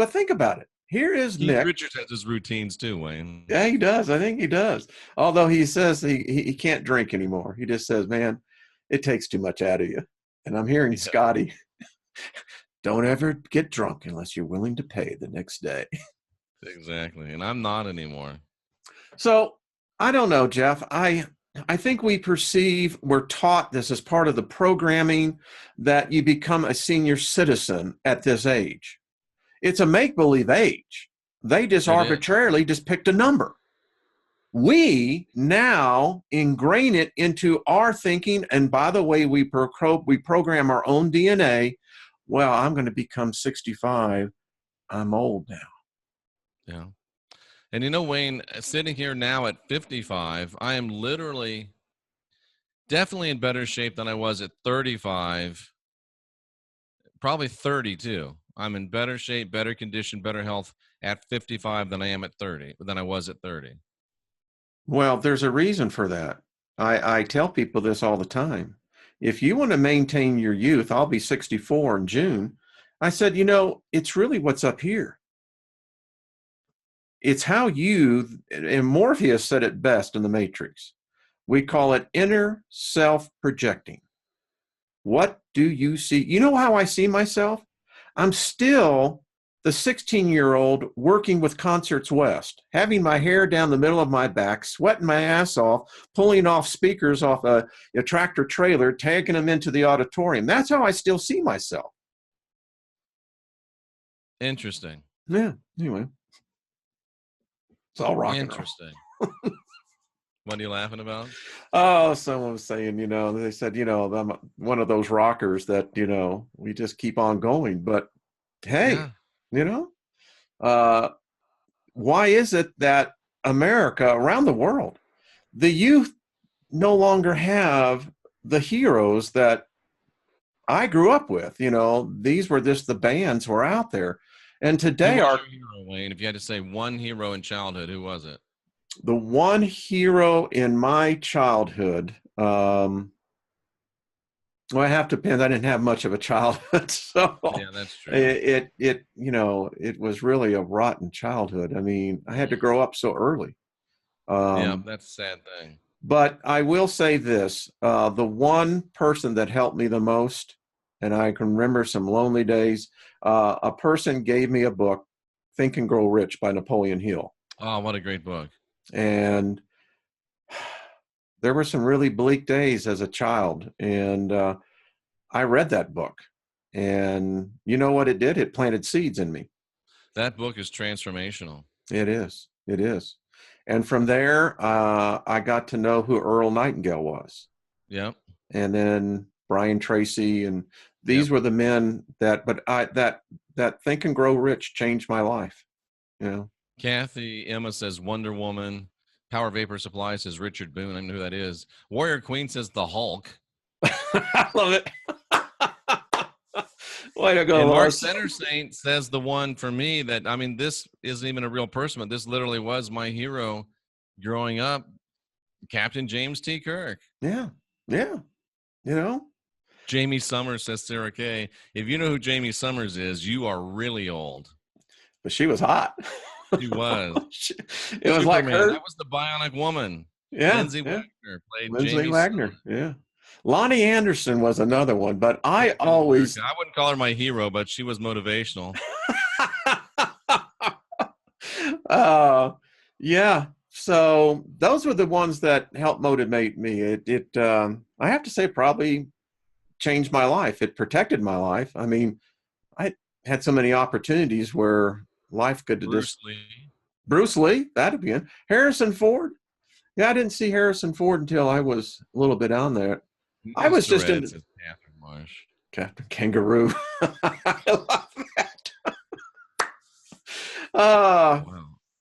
A: think about it. Here is
B: Keith
A: Mick.
B: Richards has his routines too, Wayne.
A: Yeah, he does. I think he does. Although he says he can't drink anymore. He just says, "Man, it takes too much out of you." And I'm hearing Scotty, don't ever get drunk unless you're willing to pay the next day.
B: Exactly. And I'm not anymore.
A: So I don't know, Jeff. I think we're taught this as part of the programming that you become a senior citizen at this age. It's a make-believe age. They just
B: It is.
A: arbitrarily just picked a number. We now ingrain it into our thinking. And by the way, we program our own DNA. Well, I'm going to become 65. I'm old now.
B: Yeah. And Wayne, sitting here now at 55, I am literally definitely in better shape than I was at 35, probably 32. I'm in better shape, better condition, better health at 55 than I am at 30, than I was at 30.
A: Well, there's a reason for that. I tell people this all the time. If you want to maintain your youth, I'll be 64 in June. I said, it's really what's up here. it's how you, and Morpheus said it best in the Matrix. We call it inner self projecting. What do you see? You know how I see myself? I'm still the 16-year-old working with Concerts West, having my hair down the middle of my back, sweating my ass off, pulling off speakers off a tractor trailer, tagging them into the auditorium. That's how I still see myself.
B: Interesting.
A: Yeah, anyway. It's all rock and roll.
B: Interesting. What are you laughing about?
A: Oh, someone was saying, they said, I'm one of those rockers that, we just keep on going. But hey,
B: Yeah.
A: Why is it that America, around the world, the youth no longer have the heroes that I grew up with? These were just the bands were out there. And today
B: Who was your hero, Wayne? If you had to say one hero in childhood, who was it?
A: the one hero in my childhood, well, I have to depend. I didn't have much of a childhood, so
B: Yeah, that's true.
A: it was really a rotten childhood. I mean, I had to grow up so early.
B: Yeah, that's a sad thing.
A: But I will say this: the one person that helped me the most, and I can remember some lonely days. A person gave me a book, "Think and Grow Rich" by Napoleon Hill,
B: Oh, what a great book!
A: and there were some really bleak days as a child, and I read that book, and you know what it did? It planted seeds in me.
B: That book is transformational.
A: It is. It is. And from there, I got to know who Earl Nightingale was.
B: Yep.
A: And then Brian Tracy, and these
B: Yep.
A: were the men that Think and Grow Rich changed my life.
B: Kathy Emma says Wonder Woman. Power Vapor Supply says Richard Boone. I don't know who that is. Warrior Queen says the Hulk.
A: I love it. Way to go,
B: And Mark
A: Lois.
B: Center Saint says the one for me that, I mean, this isn't even a real person, but this literally was my hero growing up, Captain James T. Kirk.
A: Yeah. Yeah.
B: Jamie Summers says Sarah Kay. If you know who Jamie Summers is, you are really old.
A: But she was hot.
B: She was.
A: It was like her.
B: That was the Bionic Woman.
A: Yeah.
B: Lindsay
A: yeah.
B: Wagner played
A: Lindsay
B: Jamie
A: Wagner.
B: Summers.
A: Yeah. Lonnie Anderson was another one, but I always.
B: I wouldn't call her my hero, but she was motivational.
A: Yeah. So those were the ones that helped motivate me. I have to say, probably changed my life. It protected my life. I mean, I had so many opportunities where life could
B: Bruce
A: just.
B: Lee.
A: Bruce Lee, that'd be it. Harrison Ford. Yeah, I didn't see Harrison Ford until I was a little bit on there. I was just in
B: Catherine Marsh.
A: Captain Kangaroo. I love that.
B: Wow.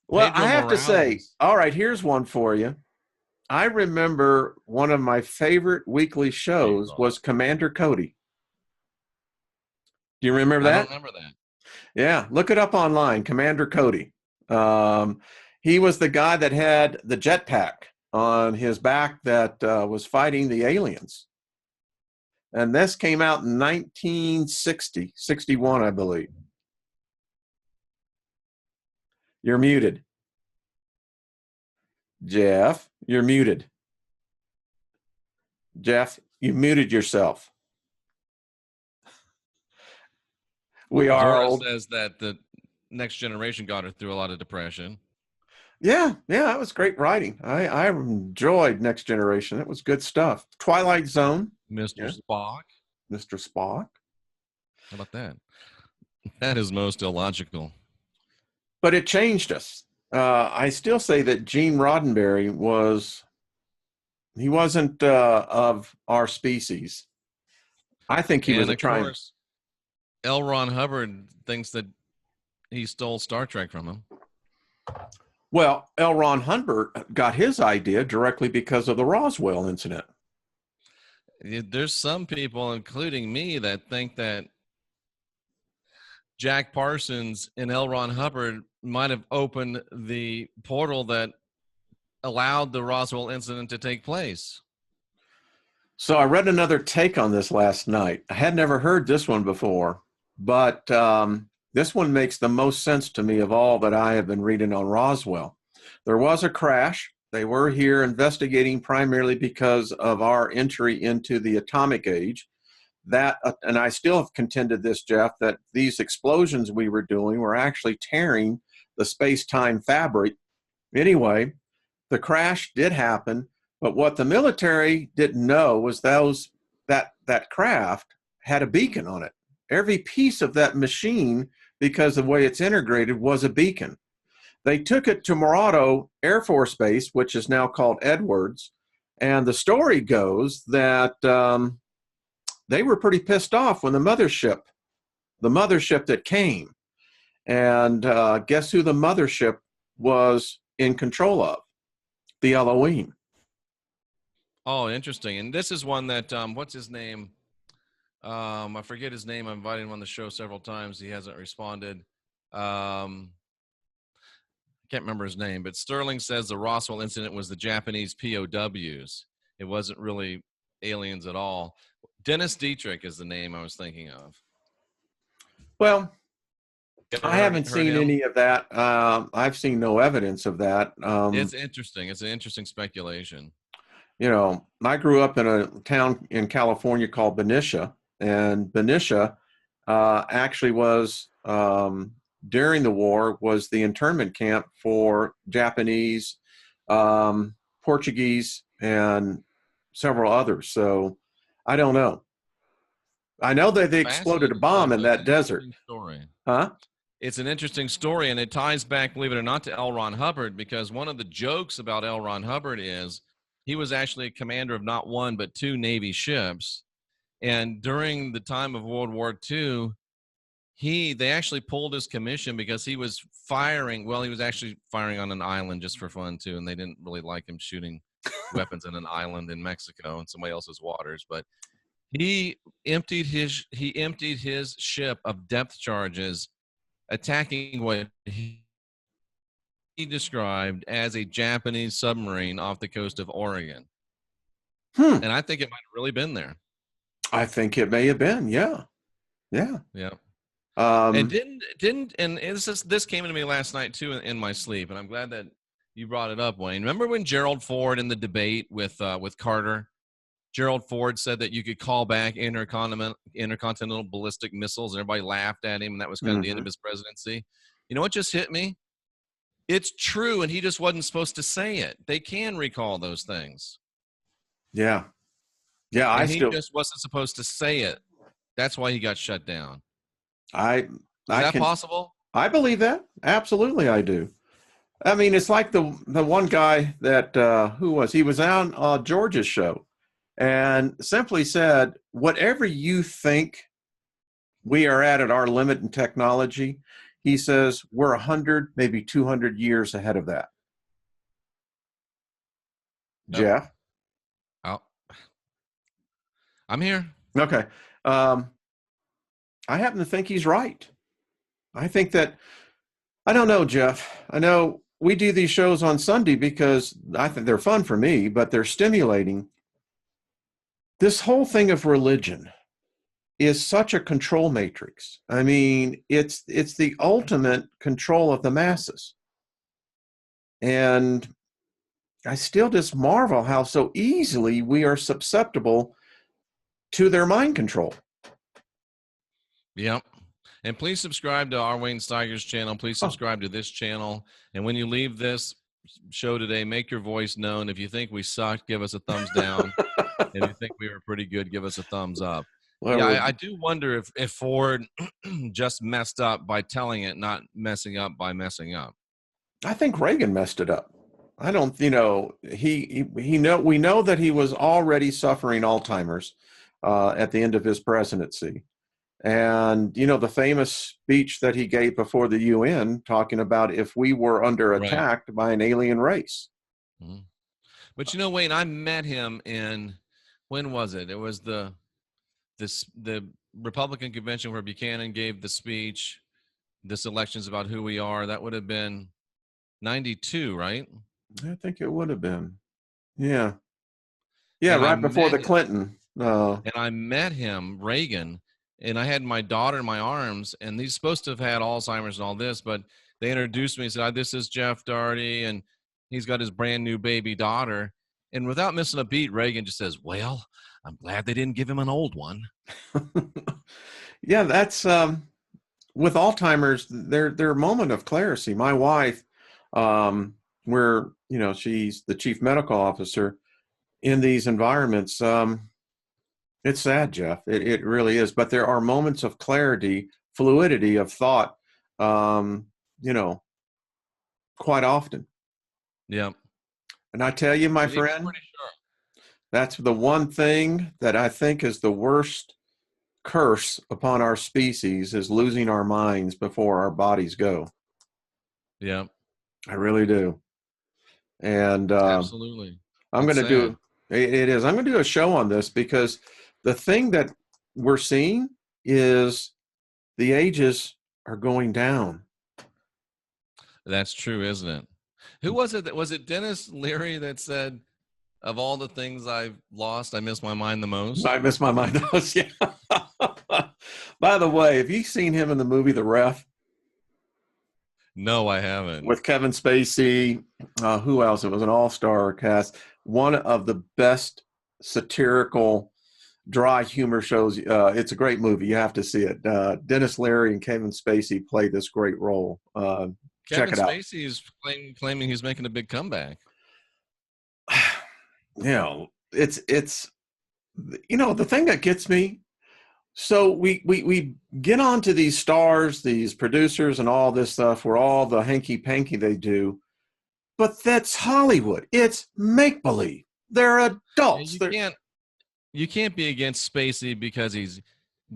A: Well,
B: Pedro
A: I have
B: Morales.
A: to say, all right, here's one for you. I remember one of my favorite weekly shows was Commander Cody. Do you remember that?
B: I don't remember that.
A: Yeah, look it up online, Commander Cody. He was the guy that had the jetpack on his back that was fighting the aliens. And this came out in 1960, 61, I believe. You're muted. Jeff, you're muted. Jeff, you muted yourself. We are
B: Zora
A: old.
B: says that the Next Generation got her through a lot of depression.
A: Yeah, that was great writing. I enjoyed Next Generation. It was good stuff. Twilight Zone.
B: Mr. Spock.
A: Mr. Spock.
B: How about that? That is most illogical.
A: But it changed us. I still say that Gene Roddenberry wasn't of our species. I think he was
B: of course, L. Ron Hubbard thinks that he stole Star Trek from him.
A: Well, L. Ron Hubbard got his idea directly because of the Roswell incident.
B: There's some people, including me, that think that Jack Parsons and L. Ron Hubbard might have opened the portal that allowed the Roswell incident to take place.
A: So I read another take on this last night. I had never heard this one before, but This one makes the most sense to me of all that I have been reading on Roswell. There was a crash. They were here investigating primarily because of our entry into the atomic age. That, and I still have contended this, Jeff, that these explosions we were doing were actually tearing the space-time fabric. Anyway, the crash did happen, but what the military didn't know was that craft had a beacon on it. Every piece of that machine, because of the way it's integrated, was a beacon. They took it to Morado Air Force Base, which is now called Edwards, and the story goes that they were pretty pissed off when the mothership that came, and guess who the mothership was in control of? The Elohim.
B: Oh, interesting. And this is one that what's his name? I forget his name. I invited him on the show several times. He hasn't responded. I can't remember his name, but Sterling says the Roswell incident was the Japanese POWs. It wasn't really aliens at all. Dennis Dietrich is the name I was thinking of.
A: Well, I haven't
B: heard
A: seen
B: him?
A: any of that. I've seen no evidence of that.
B: It's interesting. It's an interesting speculation.
A: You know, I grew up in a town in California called Benicia, and Benicia actually was, during the war, was the internment camp for Japanese, Portuguese, and several others. So I don't know. I know that they exploded a
B: Fascinating
A: bomb
B: stuff.
A: in
B: It's
A: that
B: an
A: desert.
B: interesting story.
A: Huh?
B: It's an interesting story, and it ties back, believe it or not, to L. Ron Hubbard, because one of the jokes about L. Ron Hubbard is he was actually a commander of not one but two Navy ships. And during the time of World War II, they actually pulled his commission because he was firing. Well, he was actually firing on an island just for fun too, and they didn't really like him shooting weapons in an island in Mexico and somebody else's waters. But he emptied his ship of depth charges, attacking what he described as a Japanese submarine off the coast of Oregon. And I think it might have really been there.
A: I think it may have been. Yeah.
B: Yeah. And this came to me last night too in my sleep, and I'm glad that you brought it up, Wayne. Remember when Gerald Ford in the debate with Carter? Gerald Ford said that you could call back intercontinental ballistic missiles, and everybody laughed at him, and that was kind of the end of his presidency. You know what just hit me? It's true, and he just wasn't supposed to say it. They can recall those things.
A: Yeah. Yeah,
B: and he just wasn't supposed to say it. That's why he got shut down. Is that possible?
A: I believe that. Absolutely, I do. I mean, it's like the one guy that he was on George's show, and simply said, whatever you think we are at our limit in technology, he says we're 100, maybe 200 years ahead of that. Jeff?
B: I'm here.
A: Okay. I happen to think he's right. I think that, I don't know, Jeff. I know we do these shows on Sunday because I think they're fun for me, but they're stimulating. This whole thing of religion is such a control matrix. I mean, it's the ultimate control of the masses. And I still just marvel how so easily we are susceptible to their mind control.
B: Yep. And please subscribe to our Wayne Steiger's channel. Please subscribe to this channel. And when you leave this show today, make your voice known. If you think we sucked, give us a thumbs down. And if you think we were pretty good, give us a thumbs up. Well, yeah, I do wonder if Ford just messed up by telling it, not messing up by messing up.
A: I think Reagan messed it up. I don't, we know that he was already suffering Alzheimer's at the end of his presidency. And, the famous speech that he gave before the UN talking about if we were under attack by an alien race.
B: Mm-hmm. But, Wayne, I met him when was it? It was the Republican convention where Buchanan gave the speech, this election's about who we are. That would have been 92, right?
A: I think it would have been. Yeah. Yeah, and right before the Clinton.
B: And I met him, Reagan, and I had my daughter in my arms, and he's supposed to have had Alzheimer's and all this, but they introduced me and said, "This is Jeff Daugherty, and he's got his brand new baby daughter." And without missing a beat, Reagan just says, "Well, I'm glad they didn't give him an old one."
A: Yeah, that's with Alzheimer's, their moment of clarity. My wife, where she's the chief medical officer in these environments. It's sad, Jeff. It really is. But there are moments of clarity, fluidity of thought, um, you know, quite often.
B: Yeah.
A: And I tell you, my
B: And he was
A: friend,
B: pretty sure.
A: that's the one thing that I think is the worst curse upon our species is losing our minds before our bodies go.
B: Yeah.
A: I really do. And
B: Absolutely.
A: I'm
B: It's
A: going to
B: sad.
A: do it is. I'm going to do a show on this because the thing that we're seeing is the ages are going down.
B: That's true, isn't it? Who was it? Was it Dennis Leary that said, "Of all the things I've lost, I miss my mind the most"?
A: I miss my mind. Yeah. By the way, have you seen him in the movie The Ref
B: No, I haven't.
A: with Kevin Spacey? Who else? It was an all-star cast. One of the best satirical, dry humor shows. It's a great movie. You have to see it. Dennis Leary and Kevin Spacey play this great role. Check
B: Kevin
A: it out.
B: Spacey is claiming he's making a big comeback.
A: It's the thing that gets me. So we get onto these stars, these producers, and all this stuff where all the hanky panky they do, but that's Hollywood. It's make believe. They're adults.
B: You can't be against Spacey because he's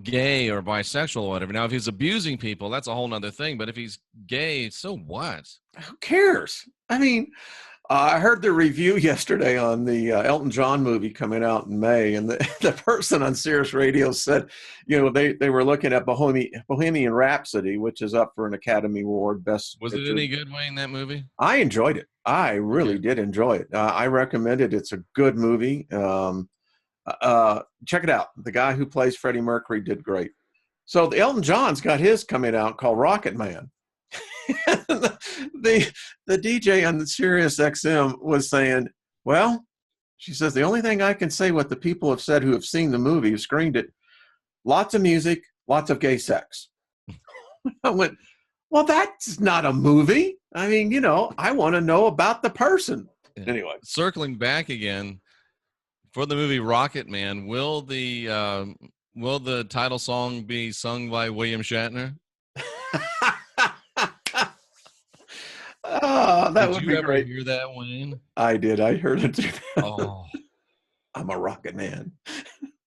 B: gay or bisexual or whatever. Now, if he's abusing people, that's a whole nother thing. But if he's gay, so what?
A: Who cares? I mean, I heard the review yesterday on the Elton John movie coming out in May, and the person on Sirius Radio said, they were looking at Bohemian Rhapsody, which is up for an Academy Award. Best
B: Was
A: picture.
B: it any good, Wayne, that movie?
A: I enjoyed it. I really did enjoy it. I recommend it. It's a good movie. Check it out. The guy who plays Freddie Mercury did great. So the Elton John's got his coming out called Rocket Man. the DJ on the Sirius XM was saying, well, she says, the only thing I can say what the people have said who have seen the movie, who screened it, lots of music, lots of gay sex. I went, well, that's not a movie. I mean, I want to know about the person. Anyway.
B: Circling back again, for the movie Rocket Man, will the title song be sung by William Shatner?
A: Oh, that would be great.
B: Did you ever hear that, Wayne?
A: I did. I heard it too.
B: Oh,
A: I'm a rocket man.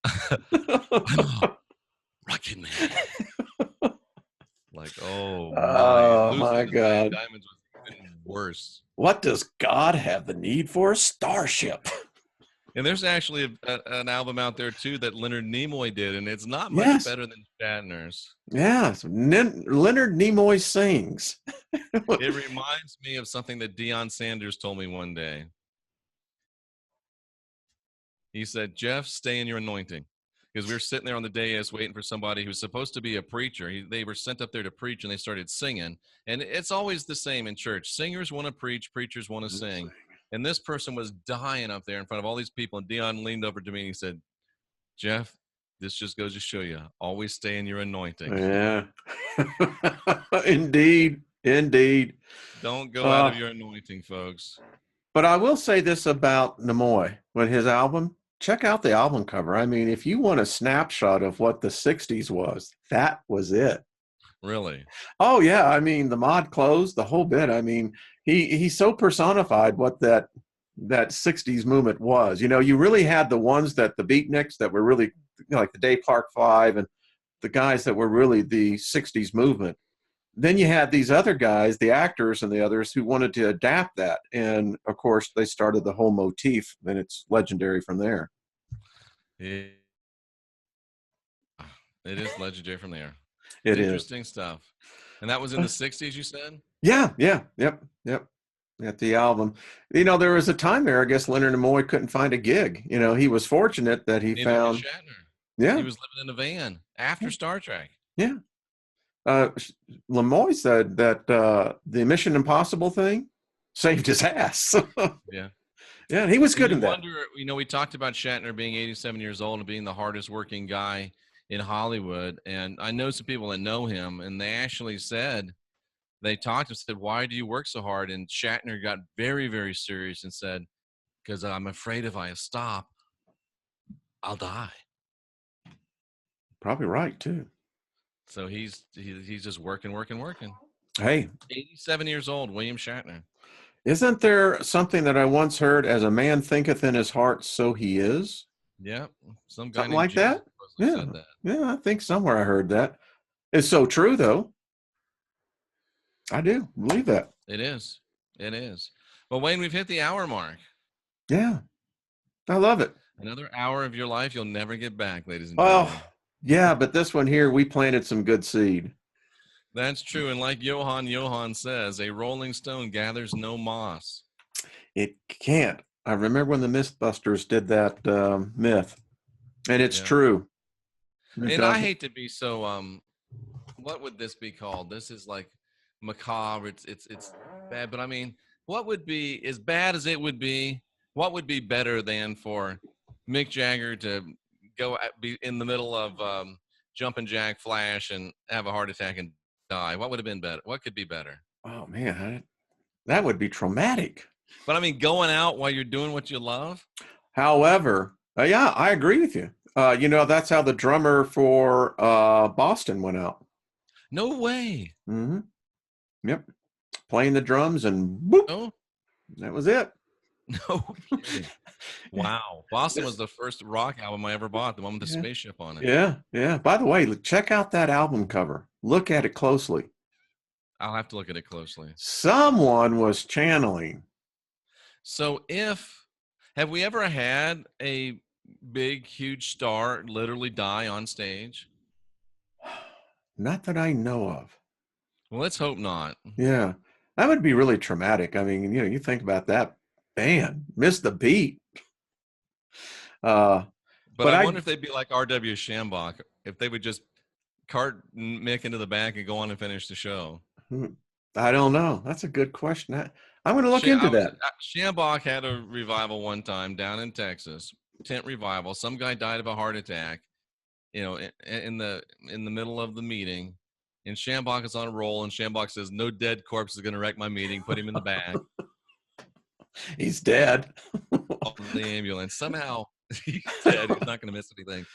B: I'm a rocket man. Like,
A: oh my God.
B: Diamonds was even worse.
A: What does God have the need for a starship?
B: And there's actually an album out there too that Leonard Nimoy did, and it's not much better than Shatner's.
A: Yeah, Leonard Nimoy sings.
B: It reminds me of something that Deion Sanders told me one day. He said, "Jeff, stay in your anointing." Because we were sitting there on the dais waiting for somebody who's supposed to be a preacher. They were sent up there to preach, and they started singing. And it's always the same in church. Singers want to preach, preachers want to sing. And this person was dying up there in front of all these people. And Deion leaned over to me and he said, "Jeff, this just goes to show you, always stay in your anointing."
A: Yeah. Indeed.
B: Don't go out of your anointing, folks.
A: But I will say this about Nimoy. When his album, check out the album cover. I mean, if you want a snapshot of what the 60s was, that was it.
B: Really?
A: Oh, yeah. I mean, the mod clothes, the whole bit. I mean, he so personified what that 60s movement was. You really had the ones that the beatniks that were really like the Dave Clark Five and the guys that were really the 60s movement. Then you had these other guys, the actors and the others who wanted to adapt that. And of course, they started the whole motif, and it's legendary from there.
B: It is legendary from there.
A: It is
B: interesting stuff. And that was in the 60s, you said?
A: Yeah. Yep. At the album. There was a time there, I guess Leonard Nimoy couldn't find a gig. He was fortunate that he found.
B: Shatner.
A: Yeah.
B: He was living in a van after Star Trek.
A: Yeah. Uh, Lemoy said that the Mission Impossible thing saved his ass.
B: Yeah.
A: Yeah, he was
B: And
A: good
B: you
A: in that.
B: wonder, we talked about Shatner being 87 years old and being the hardest working guy in Hollywood. And I know some people that know him, and they actually said, they talked and said, "Why do you work so hard?" And Shatner got very, very serious and said, "Because I'm afraid if I stop, I'll die."
A: Probably right too.
B: So he's just working, working, working.
A: Hey,
B: 87 years old, William Shatner.
A: isn't there something that I once heard? As a man thinketh in his heart, so he is.
B: Yeah, some guy
A: Something
B: named
A: like
B: Jesus
A: that.
B: supposedly
A: Yeah,
B: said that.
A: yeah. I think somewhere I heard that. It's so true, though. I do believe that.
B: It is. It is. Well, Wayne, we've hit the hour mark.
A: Yeah, I love it.
B: Another hour of your life you'll never get back, ladies and
A: Well,
B: gentlemen.
A: yeah, but this one here, we planted some good seed.
B: That's true. And like Johann says, a rolling stone gathers no moss.
A: It can't. I remember when the Mythbusters did that myth, and it's
B: Yeah.
A: true. It
B: And I
A: doesn't.
B: hate to be so what would this be called? This is like macabre. It's bad, but I mean, what would be as bad as it would be? What would be better than for Mick Jagger to be in the middle of jumping jack flash and have a heart attack and die? What would have been better? What could be better?
A: Oh man, that would be traumatic.
B: But I mean, going out while you're doing what you love.
A: However, yeah, I agree with you. That's how the drummer for Boston went out.
B: No way.
A: Mm-hmm. Yep, playing the drums and boop,
B: No,
A: that was it.
B: no kidding. Wow. Boston was the first rock album I ever bought, the one with the
A: Yeah,
B: spaceship on it.
A: yeah, yeah. By the way, check out that album cover. Look at it closely.
B: I'll have to look at it closely.
A: Someone was channeling.
B: So have we ever had a big, huge star literally die on stage?
A: Not that I know of.
B: Well, let's hope not.
A: Yeah, that would be really traumatic. I mean, you think about that band, missed the beat. Uh,
B: But
A: but
B: I
A: I,
B: wonder if they'd be like R.W. Shambach, if they would just cart Mick into the back and go on and finish the show.
A: I don't know. That's a good question. I'm going to look into that.
B: Shambach had a revival one time down in Texas, tent revival. Some guy died of a heart attack, in the middle of the meeting. And Shambach is on a roll, and Shambach says, "No dead corpse is going to wreck my meeting. Put him in the back."
A: He's dead.
B: The ambulance. Somehow he's dead. He's not going to miss anything.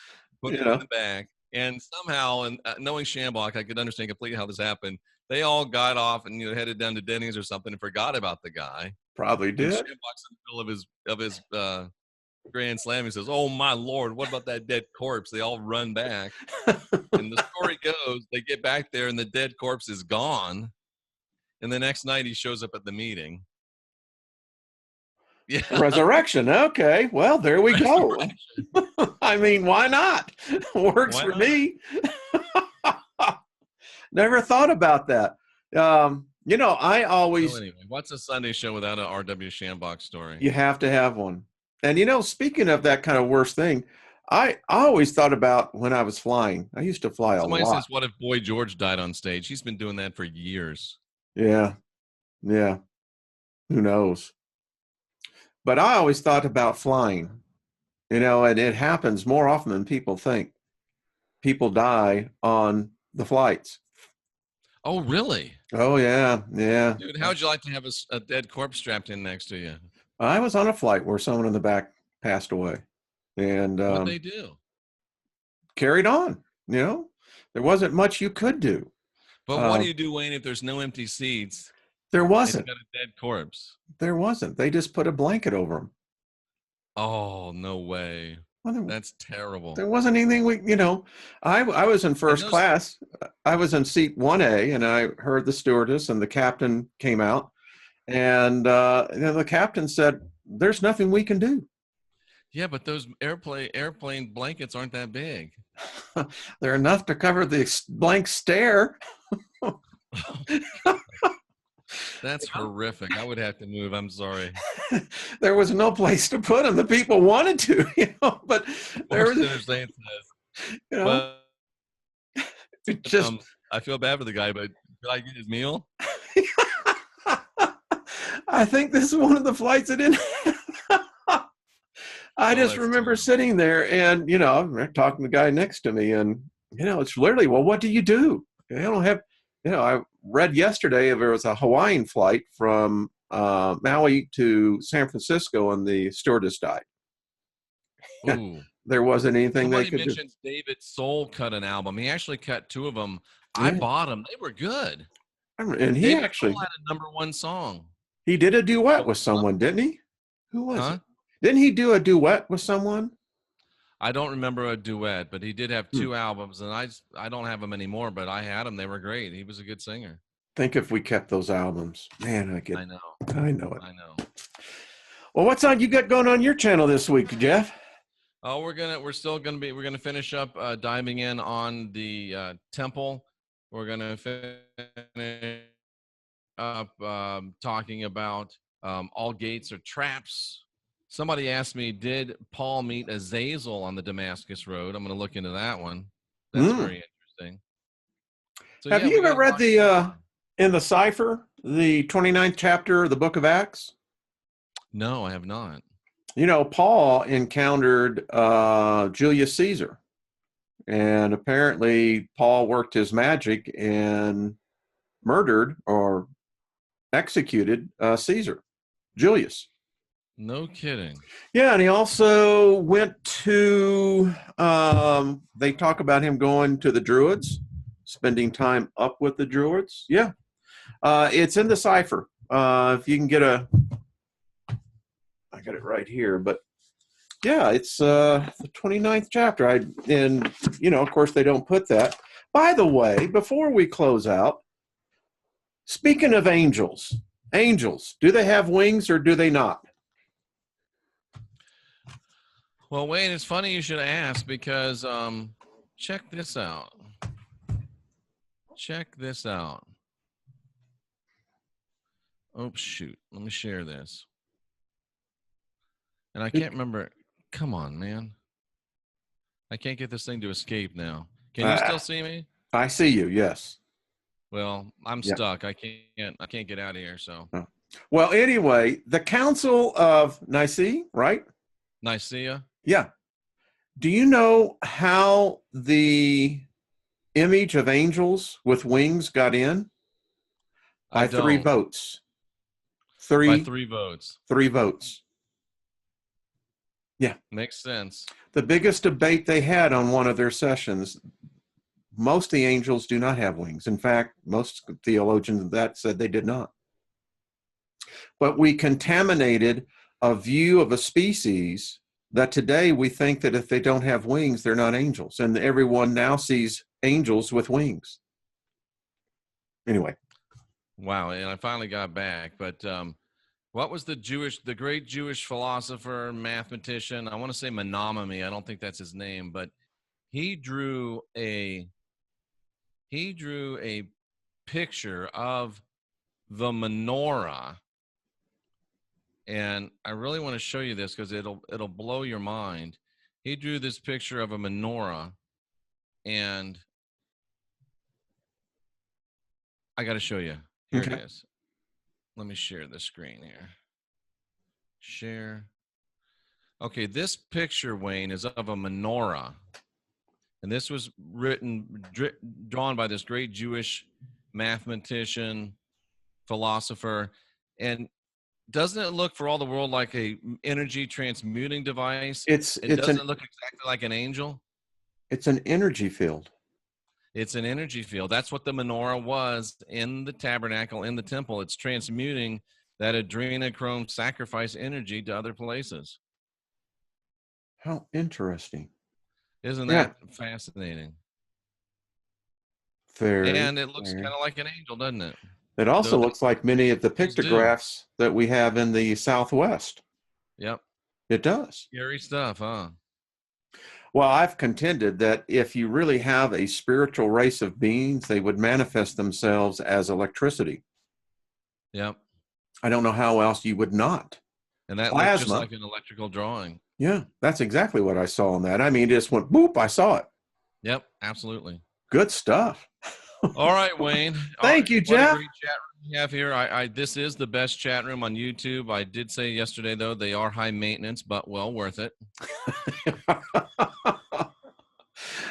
B: Put him in the back. And somehow, and knowing Shambach, I could understand completely how this happened. They all got off and headed down to Denny's or something and forgot about the guy.
A: Probably
B: And
A: did.
B: Shambach's in the middle of his grand slam. He says, "Oh my Lord, what about that dead corpse?" They all run back. And the story goes, they get back there and the dead corpse is gone. And the next night he shows up at the meeting. Yeah.
A: Resurrection. Okay. Well, there we go. I mean, why not? Works for me. Never thought about that. I always.
B: So anyway, what's a Sunday show without an R.W. Shambach story?
A: You have to have one. And speaking of that kind of worst thing, I always thought about when I was flying. I used to fly a lot.
B: Somebody says, "What if Boy George died on stage?" He's been doing that for years.
A: Yeah. Yeah. Who knows? But I always thought about flying, and it happens more often than people think. People die on the flights.
B: Oh, really?
A: Oh, yeah. Yeah.
B: Dude, how would you like to have a dead corpse strapped in next to you?
A: I was on a flight where someone in the back passed away. And
B: what'd they do?
A: Carried on. There wasn't much you could do.
B: But what do you do, Wayne, if there's no empty seats?
A: There wasn't.
B: Got a dead corpse.
A: There wasn't. They just put a blanket over them.
B: Oh, no way. Well, that's terrible.
A: There wasn't anything I was in first class. I was in seat 1A, and I heard the stewardess and the captain came out. And the captain said, "There's nothing we can do."
B: Yeah, but those airplane blankets aren't that big.
A: They're enough to cover the blank stare.
B: That's horrific. I would have to move. I'm sorry.
A: There was no place to put them. The people wanted to, but there was. You know,
B: But
A: it just
B: I feel bad for the guy, but did I get his meal?
A: I think this is one of the flights that didn't. I
B: Oh,
A: just
B: that's
A: remember
B: terrible.
A: sitting there and, I'm talking to the guy next to me and, it's literally, well, what do you do? I don't have, I read yesterday there was a Hawaiian flight from Maui to San Francisco and the stewardess died.
B: Ooh.
A: There wasn't anything they
B: Somebody
A: could do.
B: mentions David Soul cut an album. He actually cut two of them. I
A: Yeah.
B: bought them. They were good.
A: And
B: David Soul had a #1 song.
A: he did a duet
B: But,
A: with someone, didn't he? Who was
B: huh?
A: it? Didn't he do a duet with someone?
B: I don't remember a duet, but he did have
A: Hmm.
B: 2 albums, and I don't have them anymore, but I had them. They were great. He was a good singer.
A: Think if we kept those albums. Man,
B: I know.
A: I know it.
B: I know.
A: Well, what's on you got going on your channel this week, Jeff?
B: Oh, we're gonna finish up diving in on the temple. We're gonna finish up talking about all gates are traps. Somebody asked me, did Paul meet Azazel on the Damascus Road? I'm gonna look into that one. That's very interesting. So
A: Have
B: yeah,
A: you
B: we
A: ever
B: got
A: read in the Cipher, the 29th chapter of the book of Acts?
B: No, I have not.
A: Paul encountered Julius Caesar, and apparently Paul worked his magic and murdered or executed Caesar, Julius.
B: No kidding.
A: Yeah, and he also went to, they talk about him going to the Druids, spending time up with the Druids. Yeah, it's in the Cipher. If you can I got it right here, but yeah, it's the 29th chapter. Of course, they don't put that. By the way, before we close out, speaking of angels, do they have wings or do they not?
B: Well, Wayne, it's funny you should ask because check this out. Check this out. Oh, shoot. Let me share this. And I can't remember. Come on, man. I can't get this thing to escape now. Can you still see me?
A: I see you, yes.
B: Well, I'm stuck. I can't get out of here, so.
A: Oh. Well, anyway, the Council of Nicaea, right?
B: Nicaea?
A: Yeah. Do you know how the image of angels with wings got in? By 3 votes.
B: By 3 votes.
A: 3 votes. Yeah.
B: Makes sense.
A: The biggest debate they had on one of their sessions, most of the angels do not have wings. In fact, most theologians of that said they did not. But we contaminated a view of a species that today we think that if they don't have wings, they're not angels. And everyone now sees angels with wings. Anyway.
B: Wow, and I finally got back. But what was the great Jewish philosopher, mathematician? I want to say Menominee. I don't think that's his name, but he drew a picture of the menorah. And I really want to show you this because it'll blow your mind. He drew this picture of a menorah, and I got to show you. Here it is. Let me share the screen here. Share. Okay, this picture, Wayne, is of a menorah. And this was drawn by this great Jewish mathematician, philosopher. And doesn't it look for all the world like a energy transmuting device? It doesn't look exactly like an angel.
A: It's an energy field.
B: It's an energy field. That's what the menorah was in the tabernacle, in the temple. It's transmuting that adrenochrome sacrifice energy to other places.
A: How interesting.
B: Isn't that fascinating? And it looks kind of like an angel, doesn't it?
A: It also looks like many of the pictographs that we have in the Southwest.
B: Yep.
A: It does.
B: Scary stuff, huh?
A: Well, I've contended that if you really have a spiritual race of beings, they would manifest themselves as electricity.
B: Yep.
A: I don't know how else you would not.
B: And that looks just like an electrical drawing.
A: Yeah, that's exactly what I saw in that. I mean, it just went boop, I saw it.
B: Yep, absolutely.
A: Good stuff.
B: All right, Wayne. All
A: Thank
B: right,
A: you,
B: what a
A: Jeff.
B: great chat room we have here. This is the best chat room on YouTube. I did say yesterday though they are high maintenance, but well worth it.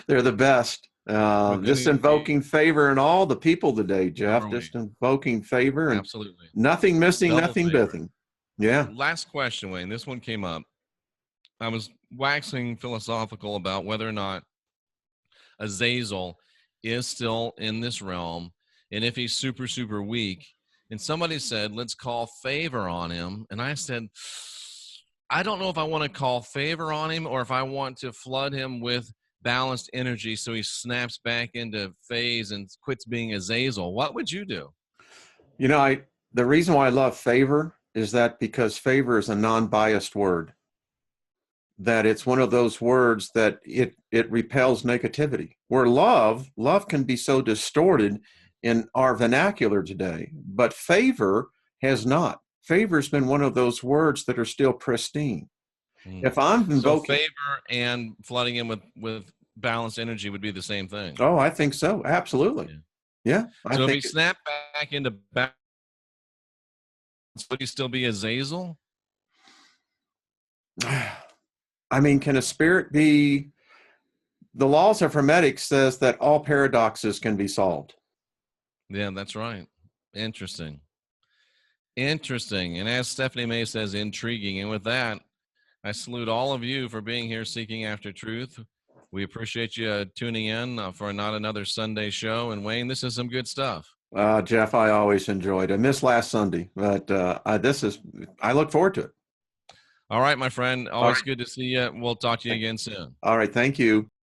A: They're the best.
B: With
A: Just
B: any
A: invoking favor in all the people today,
B: are
A: Jeff.
B: we?
A: Just invoking favor and
B: Absolutely.
A: nothing missing,
B: Double
A: nothing
B: favor.
A: missing. Yeah.
B: Last question, Wayne. This one came up. I was waxing philosophical about whether or not Azazel is still in this realm, and if he's super, super weak. And somebody said, let's call favor on him. And I said, I don't know if I want to call favor on him or if I want to flood him with balanced energy so he snaps back into phase and quits being Azazel. What would you do?
A: You know, the reason why I love favor is that because favor is a non-biased word. That it's one of those words that it repels negativity. Where love can be so distorted in our vernacular today, but favor has not. Favor's been one of those words that are still pristine. If I'm
B: So
A: invoking,
B: favor and flooding him with balanced energy would be the same thing.
A: oh, I think so, absolutely. Yeah, I
B: So if he
A: think.
B: snapped back into balance, would he still be Azazel?
A: I mean, can a spirit be? The laws of hermetic says that all paradoxes can be solved.
B: Yeah, that's right. Interesting. Interesting. And as Stephanie May says, intriguing. And with that, I salute all of you for being here seeking after truth. We appreciate you tuning in for not another Sunday show. And Wayne, this is some good stuff.
A: Jeff, I always enjoyed. I missed last Sunday, but I look forward to it.
B: All right, my friend. Always good to see you. We'll talk to you again soon.
A: All right. Thank you.